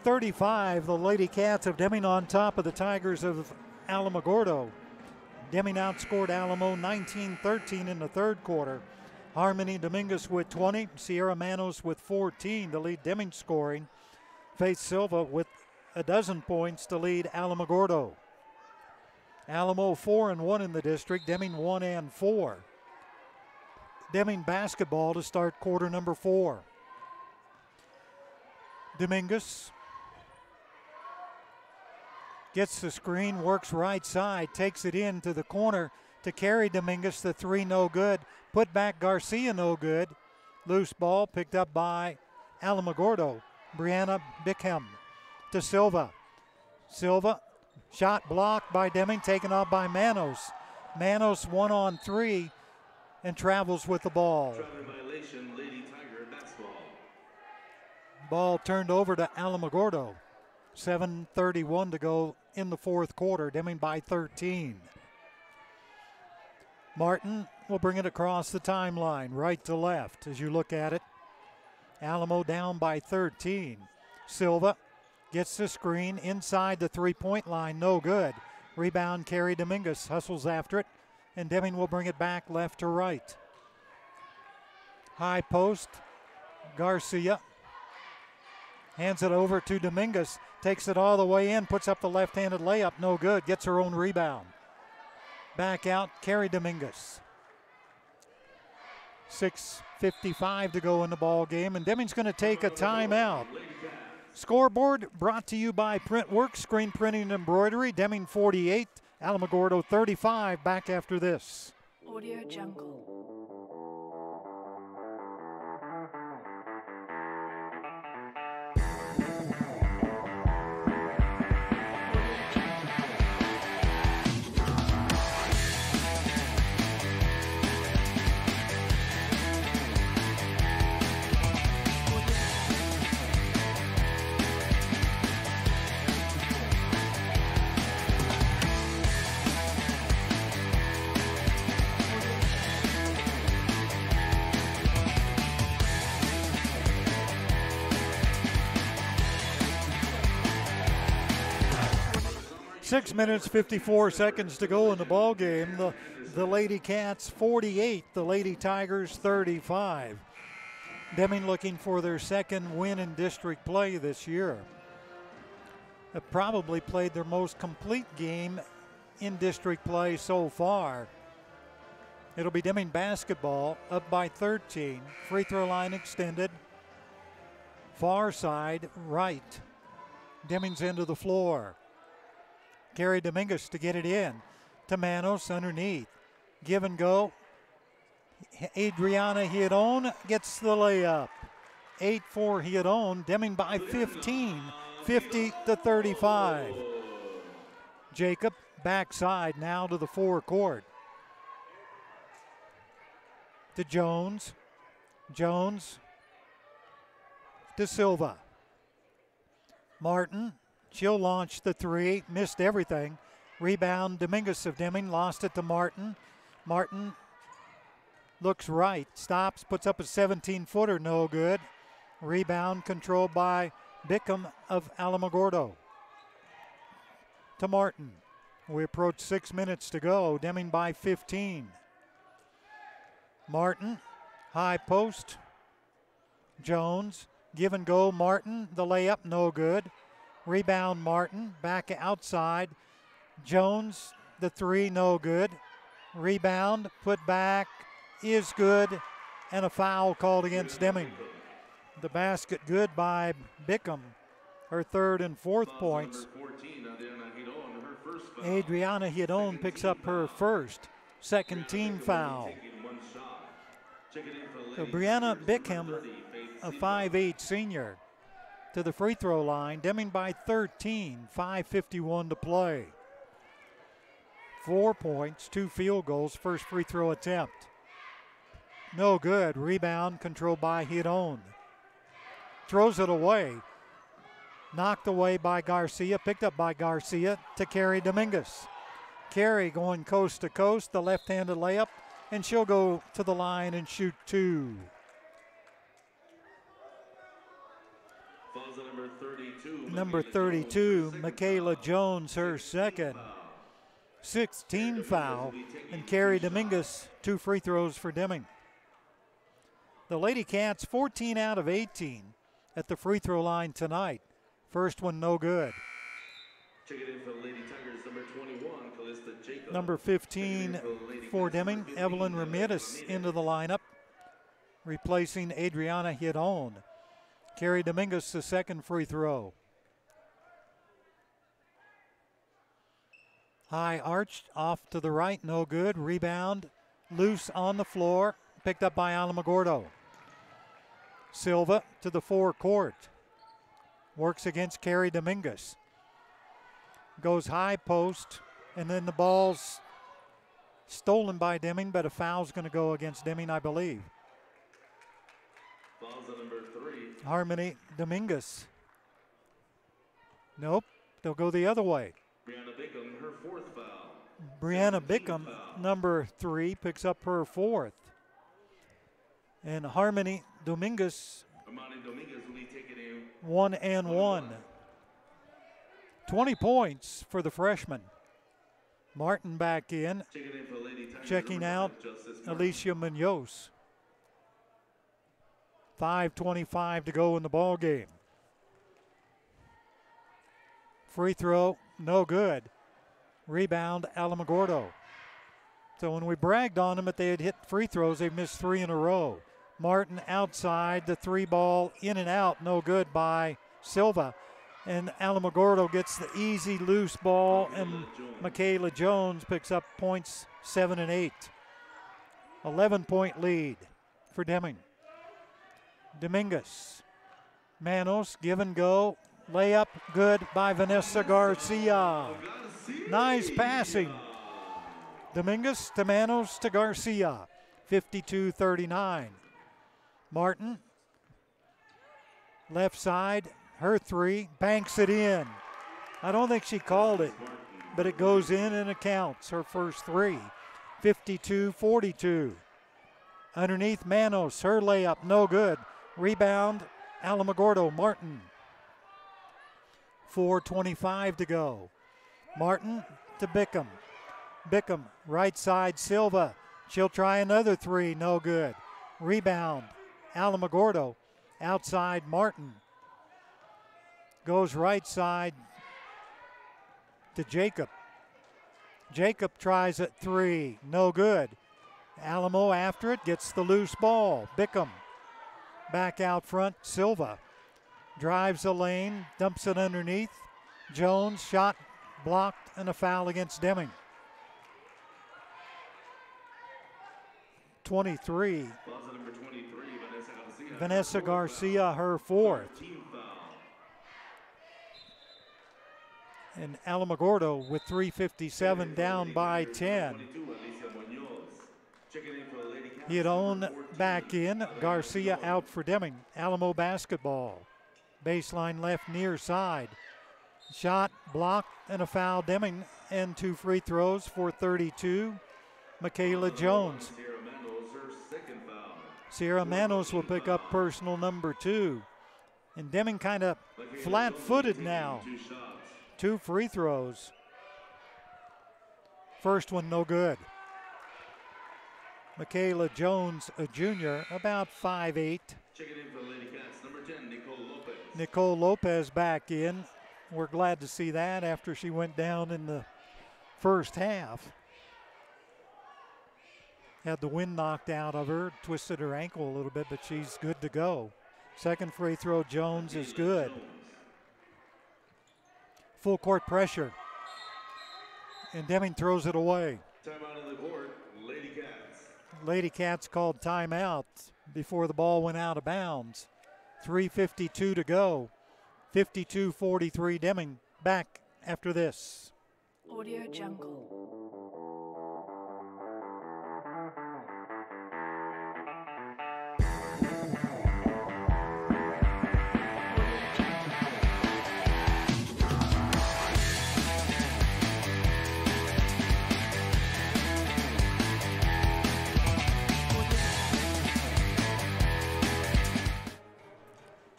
A: .35, the Lady Cats of Deming on top of the Tigers of Alamogordo. Deming outscored Alamo 19-13 in the third quarter. Harmony Dominguez with 20, Sierra Manos with 14 to lead Deming scoring. Faith Silva with a dozen points to lead Alamogordo. Alamo 4-1 in the district, Deming 1-4. Deming basketball to start quarter number 4. Dominguez gets the screen, works right side, takes it into the corner to carry Dominguez. The 3 no good. Put back Garcia no good. Loose ball picked up by Alamogordo. Brianna Bickham to Silva. Silva, shot blocked by Deming, taken off by Manos. Manos 1-on-3 and travels with the ball.
B: Traveling violation, Lady Tiger basketball.
A: Ball turned over to Alamogordo. 7:31 to go in the fourth quarter. Deming by 13. Martin will bring it across the timeline, right to left as you look at it. Alamo down by 13. Silva gets the screen inside the three-point line, no good. Rebound carry Dominguez, hustles after it, and Deming will bring it back left to right. High post, Garcia. Hands it over to Dominguez. Takes it all the way in. Puts up the left-handed layup. No good. Gets her own rebound. Back out, Carrie Dominguez. 6:55 to go in the ball game, and Deming's going to take a timeout. Scoreboard brought to you by Printworks, screen printing and embroidery. Deming 48, Alamogordo 35. Back after this.
C: Audio Jungle.
A: Six minutes, 54 seconds to go in the ball game. The Ladycats 48, the Lady Tigers 35. Deming looking for their second win in district play this year. Have probably played their most complete game in district play so far. It'll be Deming basketball, up by 13. Free throw line extended. Far side right. Deming's end of the floor. Carrie Dominguez to get it in. To Manos underneath. Give and go. Adriana Hiedon gets the layup. 8-4 Hiedon. Deming by 15. 50-35. Jacob backside now to the forecourt. To Jones. Jones to Silva. Martin. She'll launch the three, missed everything. Rebound, Dominguez of Deming, lost it to Martin. Martin looks right, stops, puts up a 17-footer, no good. Rebound controlled by Bickham of Alamogordo. To Martin. We approach 6 minutes to go, Deming by 15. Martin, high post. Jones, give and go, Martin, the layup, no good. Rebound Martin, back outside. Jones, the three, no good. Rebound, put back, is good, and a foul called against Deming. The basket good by Bickham, her third and fourth points. Adriana Hiedon picks up her first, second team foul. So Brianna Bickham, a 5'8" senior, to the free throw line. Deming by 13, 5:51 to play. 4 points, 2 field goals, first free throw attempt. No good. Rebound controlled by Hiedon. Throws it away. Knocked away by Garcia, picked up by Garcia to Carrie Dominguez. Carrie going coast to coast, the left-handed layup, and she'll go to the line and shoot two. Number 32, Michaela Jones, her second. 16 foul, and Carrie Dominguez, 2 free throws for Deming. The Ladycats 14 out of 18 at the free throw line tonight. First one no good. Number 15 for Deming, Evelyn Ramirez into the lineup, replacing Adriana Hiedon. Carrie Dominguez, the second free throw. High arched, off to the right, no good. Rebound, loose on the floor, picked up by Alamogordo. Silva to the forecourt. Works against Carrie Dominguez. Goes high post, and then the ball's stolen by Deming, but a foul's going to go against Deming, I believe.
B: Number 3.
A: Harmony Dominguez. Nope, they'll go the other way.
B: Brianna Bickham, her 4th foul.
A: Brianna Bickham, number 3, picks up her 4th. And Harmony Dominguez, 1 and 1. 20 points for the freshman. Martin back in, checking out Alicia Munoz. 5:25 to go in the ball game. Free throw, no good. Rebound, Alamogordo. So when we bragged on them that they had hit free throws, they missed 3 in a row. Martin outside, the 3 ball in and out, no good by Silva. And Alamogordo gets the easy loose ball, and Michaela Jones picks up points 7 and 8. 11-point lead for Deming. Dominguez. Manos, give and go. Layup, good by Vanessa Garcia. Nice passing. Dominguez to Manos to Garcia. 52-39. Martin, left side, her 3, banks it in. I don't think she called it, but it goes in and it counts, her first 3. 52-42. Underneath Manos, her layup, no good. Rebound, Alamogordo, Martin. 4:25 to go. Martin to Bickham. Bickham, right side, Silva. She'll try another 3, no good. Rebound, Alamogordo. Outside, Martin. Goes right side to Jacob. Jacob tries at 3, no good. Alamo after it, gets the loose ball. Bickham back out front, Silva. Drives the lane, dumps it underneath. Jones, shot blocked, and a foul against Deming. 23. Vanessa Garcia, her 4th. And Alamogordo with 3:57 down by 10. Hidon back in. Garcia out for Deming. Alamo basketball. Baseline left near side. Shot blocked and a foul. Deming, and 2 free throws for 32. Michaela Jones. Sierra Manos will pick up personal number 2. And Deming kind of flat-footed now. 2 free throws. First one no good. Michaela Jones, a junior, about 5'8". Nicole Lopez back in. We're glad to see that after she went down in the first half. Had the wind knocked out of her, twisted her ankle a little bit, but she's good to go. Second free throw, Jones is good. Full court pressure. And Deming throws it away.
B: Timeout on the court, Ladycats.
A: Ladycats called timeout before the ball went out of bounds. 3:52 to go. 52-43 Deming. Back after this.
C: Audio Jungle.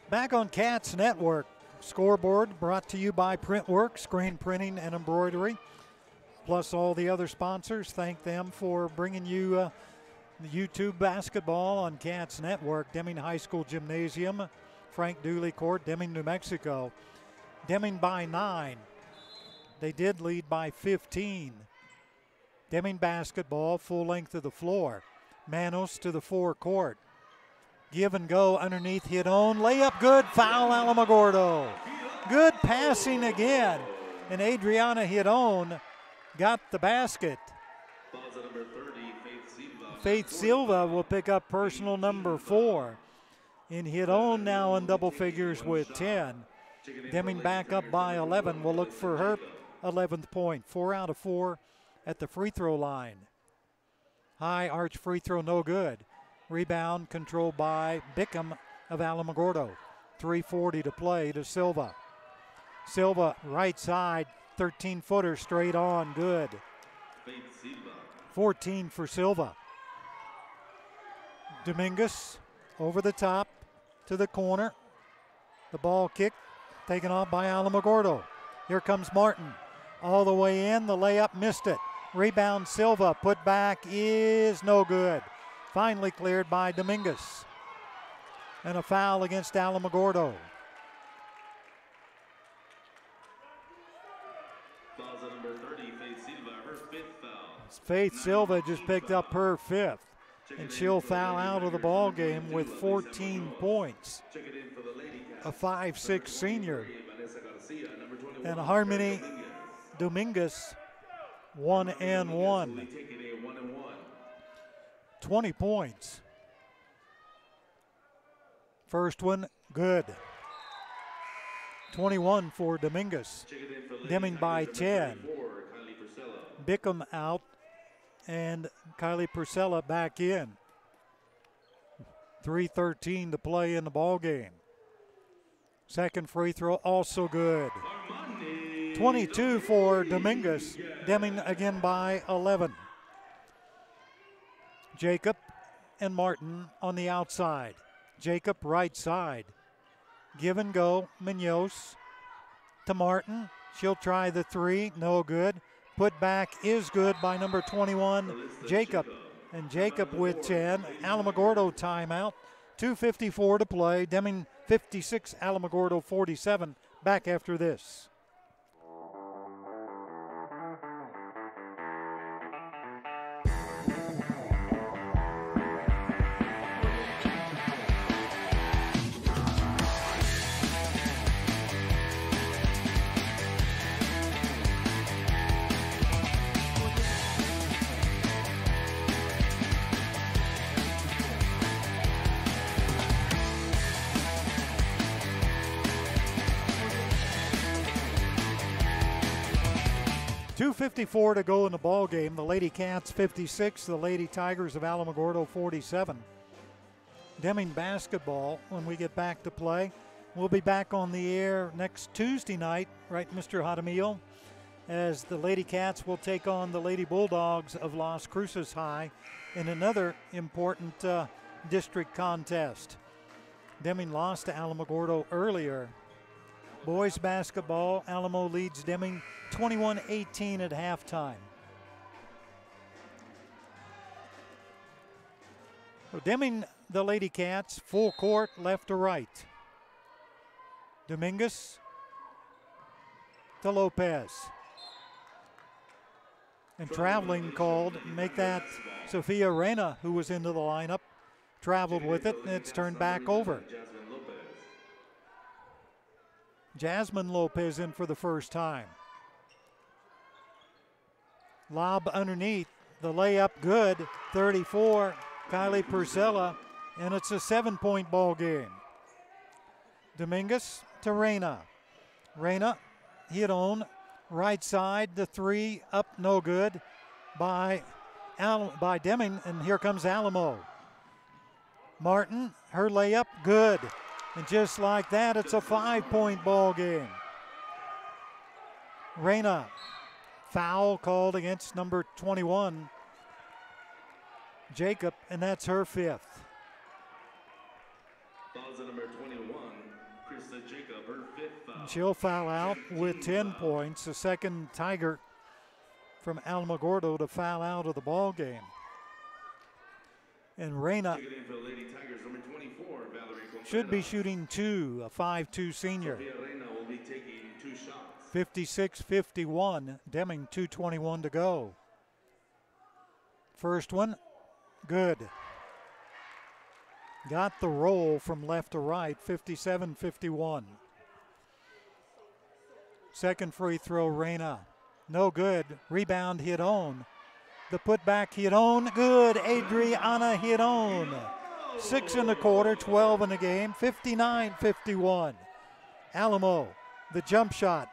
A: Back on Cats Network. Scoreboard brought to you by Printwork, screen printing and embroidery, plus all the other sponsors. Thank them for bringing you the YouTube basketball on Cats Network. Deming High School Gymnasium, Frank Dooley Court, Deming, New Mexico. Deming by 9. They did lead by 15. Deming basketball, full length of the floor. Manos to the forecourt. Give and go underneath Hidon. Layup good. Foul Alamogordo. Good passing again. And Adriana Hidon got the basket. Faith Silva will pick up personal number 4. And Hidon now in double figures with 10. Deming back up by 11. Will look for her 11th point. 4 out of 4 at the free throw line. High arch free throw, no good. Rebound controlled by Bickham of Alamogordo. 3:40 to play to Silva. Silva right side, 13-footer straight on, good. 14 for Silva. Dominguez over the top to the corner. The ball kick taken off by Alamogordo. Here comes Martin. All the way in, the layup missed it. Rebound Silva, put back is no good. Finally cleared by Dominguez. And a foul against Alamogordo. Faith Silva just picked up her 5th, and she'll foul out of the ball game with 14 points. A 5'6" senior. And Harmony Dominguez, 1 and 1. 20 points. First one, good. 21 for Dominguez. Deming by 10. Bickham out and Kylie Purcella back in. 3:13 to play in the ball game. Second free throw also good. 22 for Dominguez. Deming again by 11. Jacob and Martin on the outside. Jacob right side. Give and go. Munoz to Martin. She'll try the 3. No good. Put back is good by number 21, Jacob. And Jacob with 10. Alamogordo timeout. 2:54 to play. Deming 56, Alamogordo 47. Back after this. .254 to go in the ball game. The Lady Cats 56, the Lady Tigers of Alamogordo 47. Deming basketball when we get back to play. We'll be back on the air next Tuesday night, right, Mr. Jaramillo, as the Lady Cats will take on the Lady Bulldogs of Las Cruces High in another important district contest. Deming lost to Alamogordo earlier. Boys basketball, Alamo leads Deming 21-18 at halftime. So Deming, the Lady Cats, full court, left to right. Dominguez to Lopez. And traveling called, make that Sophia Reyna, who was into the lineup, traveled with it, and it's turned back over. Jasmine Lopez in for the first time. Lob underneath, the layup good, 34, Kylie Purcella, and it's a 7-point ball game. Dominguez to Reyna. Reyna hit on, right side, the 3 up, no good by Deming, and here comes Alamo. Martin, her layup, good. And just like that, it's a 5-point ball game. Reyna, foul called against number 21, Jacob, and that's her 5th.
B: Fouls number 21, Krista Jacob, her 5th foul.
A: She'll foul out with 10 points, the second Tiger from Alamogordo to foul out of the ball game. And Reyna should be shooting 2, a 5'2" senior. 56-51, Deming 2:21 to go. First one, good. Got the roll from left to right, 57-51. Second free throw, Reyna. No good, rebound hit on. The putback hit on, good, Adriana hit on. 6 in the quarter, 12 in the game, 59-51. Alamo, the jump shot,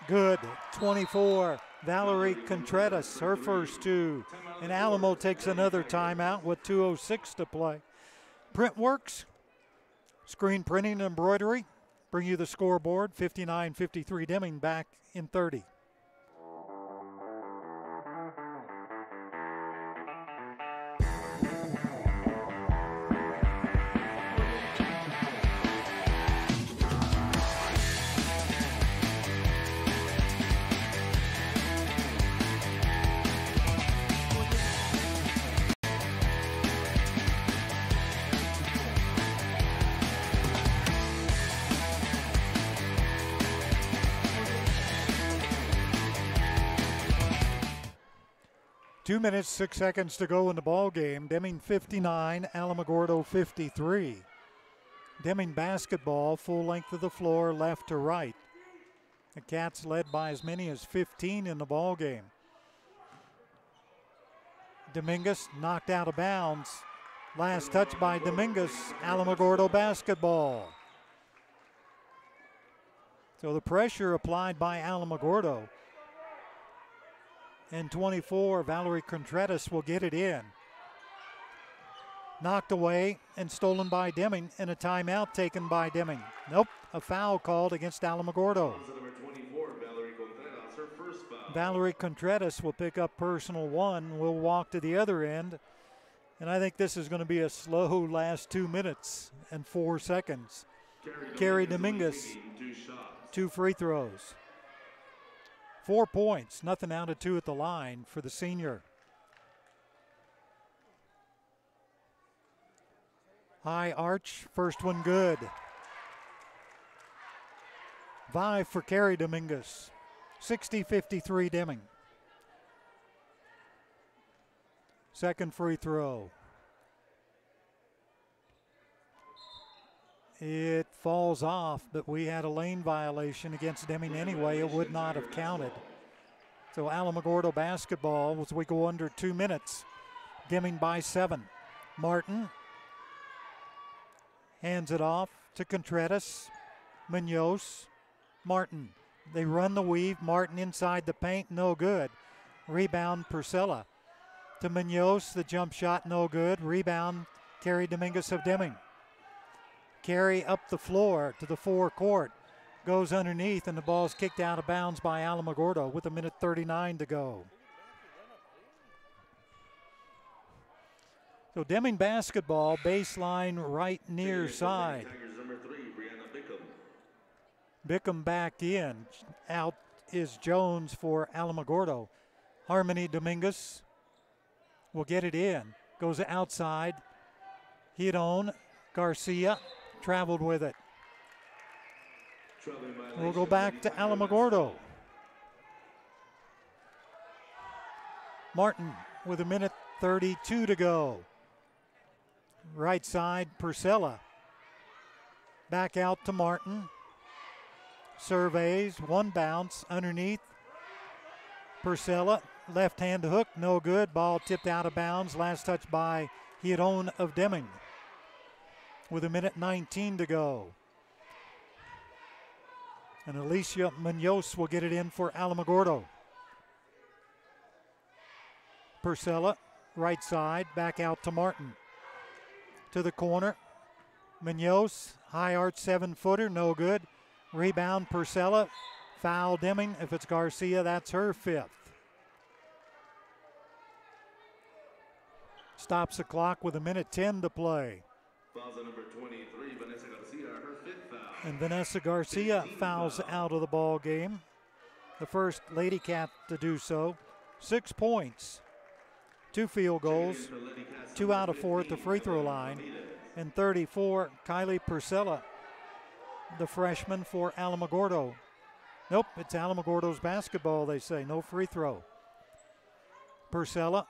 A: good, 24. Valerie Contreras, her first 2. And Alamo takes another timeout with 2:06 to play. Printworks, screen printing and embroidery, bring you the scoreboard, 59-53. Deming back in 30. 2 minutes, 6 seconds to go in the ball game. Deming 59, Alamogordo 53. Deming basketball, full length of the floor, left to right. The Cats led by as many as 15 in the ball game. Dominguez knocked out of bounds. Last touch by Dominguez, Alamogordo basketball. So the pressure applied by Alamogordo. And 24, Valerie Contreras will get it in. Knocked away and stolen by Deming, and a timeout taken by Deming. Nope, a foul called against Alamogordo. Valerie Contreras will pick up personal one, will walk to the other end, and I think this is going to be a slow last 2 minutes and 4 seconds. Carrie Dominguez, 2 free throws. 4 points, nothing out of 2 at the line for the senior. High arch, first one good. 5 for Carrie Dominguez. 60-53 Deming. Second free throw. It falls off, but we had a lane violation against Deming anyway. It would not have counted. So Alamogordo basketball as we go under 2 minutes. Deming by 7. Martin hands it off to Contreras. Munoz. Martin. They run the weave. Martin inside the paint, no good. Rebound, Purcella. To Munoz, the jump shot, no good. Rebound, Carrie Dominguez of Deming. Carry up the floor to the forecourt. Goes underneath, and the ball's kicked out of bounds by Alamogordo with 1:39 to go. So Deming basketball, baseline right near side. Bickham back in. Out is Jones for Alamogordo. Harmony Dominguez will get it in. Goes outside. Hit on. Garcia traveled with it. We'll go back to Alamogordo. Martin with 1:32 to go. Right side, Purcella. Back out to Martin. Surveys, one bounce underneath. Purcella, left hand hook, no good. Ball tipped out of bounds. Last touch by Hiron of Deming. With 1:19 to go. And Alicia Munoz will get it in for Alamogordo. Purcella, right side, back out to Martin. To the corner. Munoz, high arch 7-footer, no good. Rebound, Purcella. Foul Deming. If it's Garcia, that's her 5th. Stops the clock with 1:10 to play.
B: Fouls number 23, Vanessa Garcia, her 5th foul.
A: And Vanessa Garcia fouls out of the ball game. The first Ladycat to do so. 6 points, 2 field goals, 2 out of 4 at the free throw line, and 34, Kylie Purcella, the freshman for Alamogordo. Nope, it's Alamogordo's basketball, they say. No free throw. Purcella.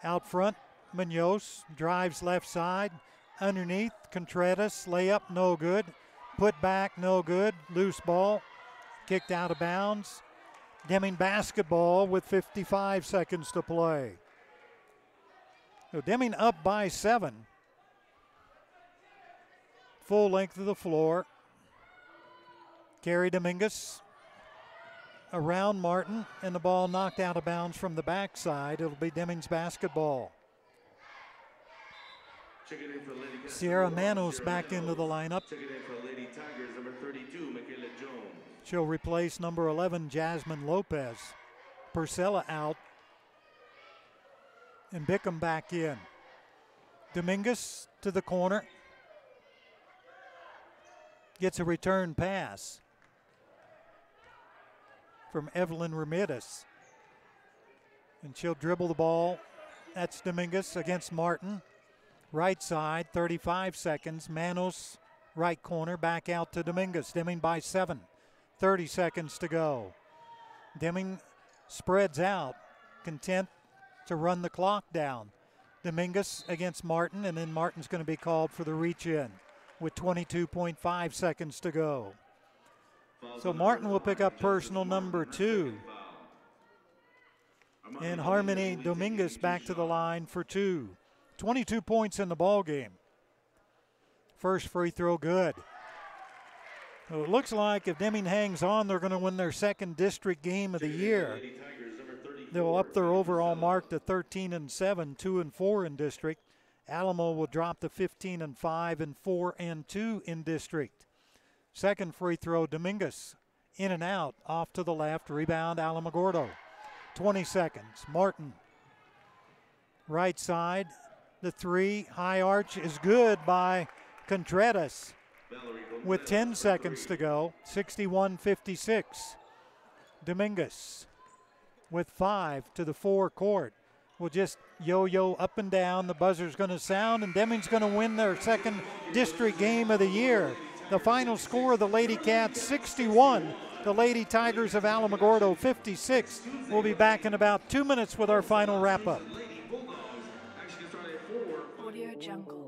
A: Out front, Munoz drives left side. Underneath, Contreras, layup, no good. Put back, no good. Loose ball, kicked out of bounds. Deming basketball with 55 seconds to play. So Deming up by 7. Full length of the floor. Carrie Dominguez around Martin, and the ball knocked out of bounds from the backside. It'll be Deming's basketball. Sierra Manos back into the lineup. She'll replace number 11, Jasmine Lopez. Purcella out. And Bickham back in. Dominguez to the corner. Gets a return pass from Evelyn Ramirez. And she'll dribble the ball. That's Dominguez against Martin. Right side, 35 seconds. Manos, right corner, back out to Dominguez. Deming by 7. 30 seconds to go. Deming spreads out, content to run the clock down. Dominguez against Martin, and then Martin's going to be called for the reach-in with 22.5 seconds to go. So Martin will pick up personal number 2. And Harmony Dominguez back to the line for 2. 22 points in the ball game. First free throw good. So it looks like if Deming hangs on, they're going to win their second district game of the year. They'll up their overall mark to 13-7, 2-4 in district. Alamo will drop to 15-5 and 4-2 in district. Second free throw, Dominguez in and out, off to the left, rebound Alamogordo. 20 seconds, Martin. Right side, the 3, high arch is good by Contreras. With 10 seconds to go, 61-56. Dominguez with 5 to the 4 court. Will just yo-yo up and down. The buzzer's going to sound, and Deming's going to win their second district game of the year. The final score of the Ladycats, 61. The Lady Tigers of Alamogordo, 56. We'll be back in about 2 minutes with our final wrap-up.
C: Audio Jungle.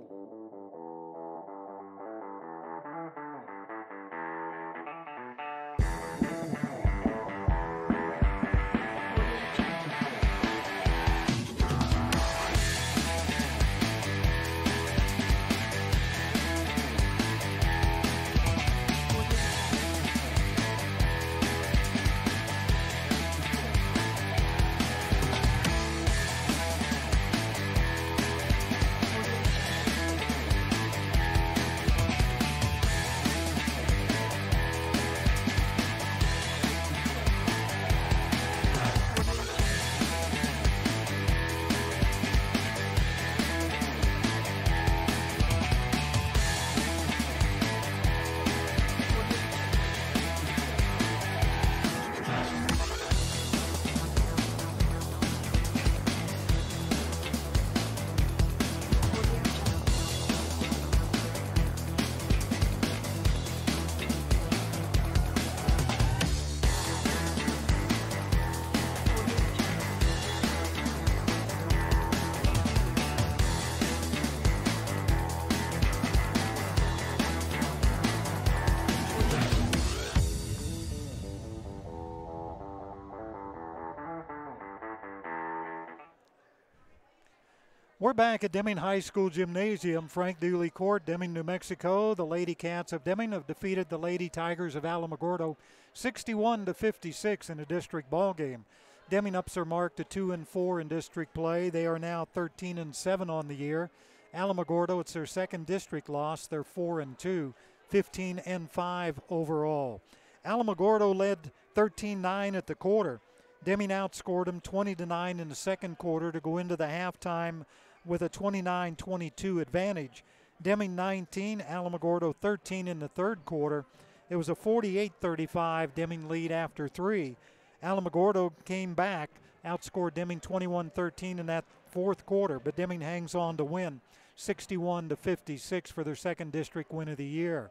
A: We're back at Deming High School Gymnasium. Frank Dooley Court, Deming, New Mexico. The Ladycats of Deming have defeated the Lady Tigers of Alamogordo 61-56 in a district ball game. Deming ups their mark to 2-4 in district play. They are now 13-7 on the year. Alamogordo, it's their second district loss. They're 4-2, 15-5 overall. Alamogordo led 13-9 at the quarter. Deming outscored them 20-9 in the second quarter to go into the halftime with a 29-22 advantage. Deming 19, Alamogordo 13 in the third quarter. It was a 48-35 Deming lead after 3. Alamogordo came back, outscored Deming 21-13 in that fourth quarter, but Deming hangs on to win 61-56 for their second district win of the year.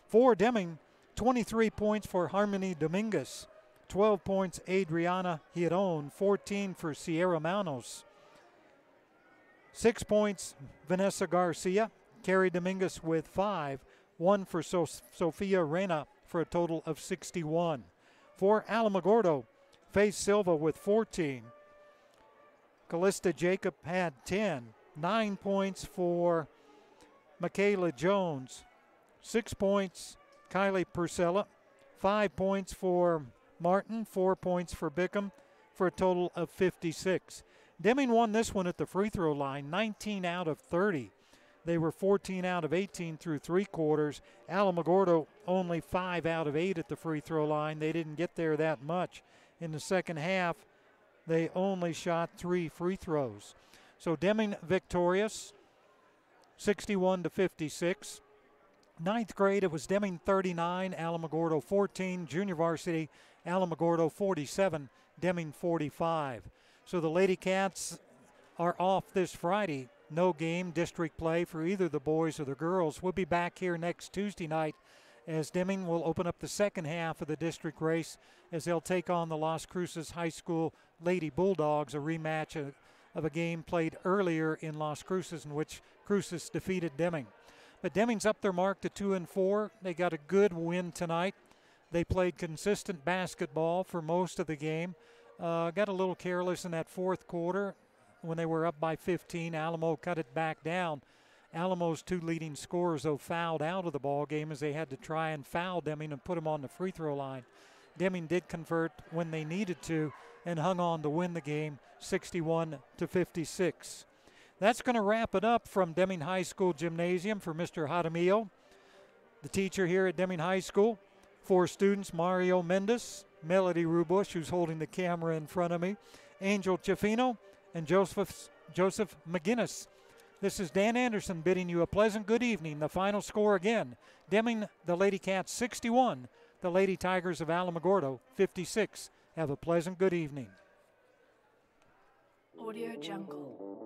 A: For Deming, 23 points for Harmony Dominguez, 12 points Adriana Hiron, 14 for Sierra Manos. 6 points Vanessa Garcia, Carrie Dominguez with 5, 1 for Sofia Reyna for a total of 61. For Alamogordo, Faith Silva with 14. Callista Jacob had 10. 9 points for Michaela Jones. 6 points Kylie Purcella. 5 points for Martin. 4 points for Bickham for a total of 56. Deming won this one at the free throw line, 19 out of 30. They were 14 out of 18 through 3 quarters. Alamogordo only 5 out of 8 at the free throw line. They didn't get there that much. In the second half, they only shot 3 free throws. So Deming victorious, 61-56. Ninth grade, it was Deming 39, Alamogordo 14. Junior varsity, Alamogordo 47, Deming 45. So the Ladycats are off this Friday. No game, district play for either the boys or the girls. We'll be back here next Tuesday night as Deming will open up the second half of the district race as they'll take on the Las Cruces High School Lady Bulldogs, a rematch of a game played earlier in Las Cruces in which Cruces defeated Deming. But Deming's up their mark to 2-4. They got a good win tonight. They played consistent basketball for most of the game. Got a little careless in that fourth quarter when they were up by 15. Alamo cut it back down. Alamo's two leading scorers, though, fouled out of the ball game as they had to try and foul Deming and put him on the free throw line. Deming did convert when they needed to and hung on to win the game 61-56. That's going to wrap it up from Deming High School Gymnasium for Mr. Jaramillo, the teacher here at Deming High School. For students, Mario Mendes, Melody Rubush, who's holding the camera in front of me, Angel Chafino, and Joseph McGinnis. This is Dan Anderson bidding you a pleasant good evening. The final score again, Deming, the Ladycats 61, the Lady Tigers of Alamogordo 56. Have a pleasant good evening.
C: Audio Jungle.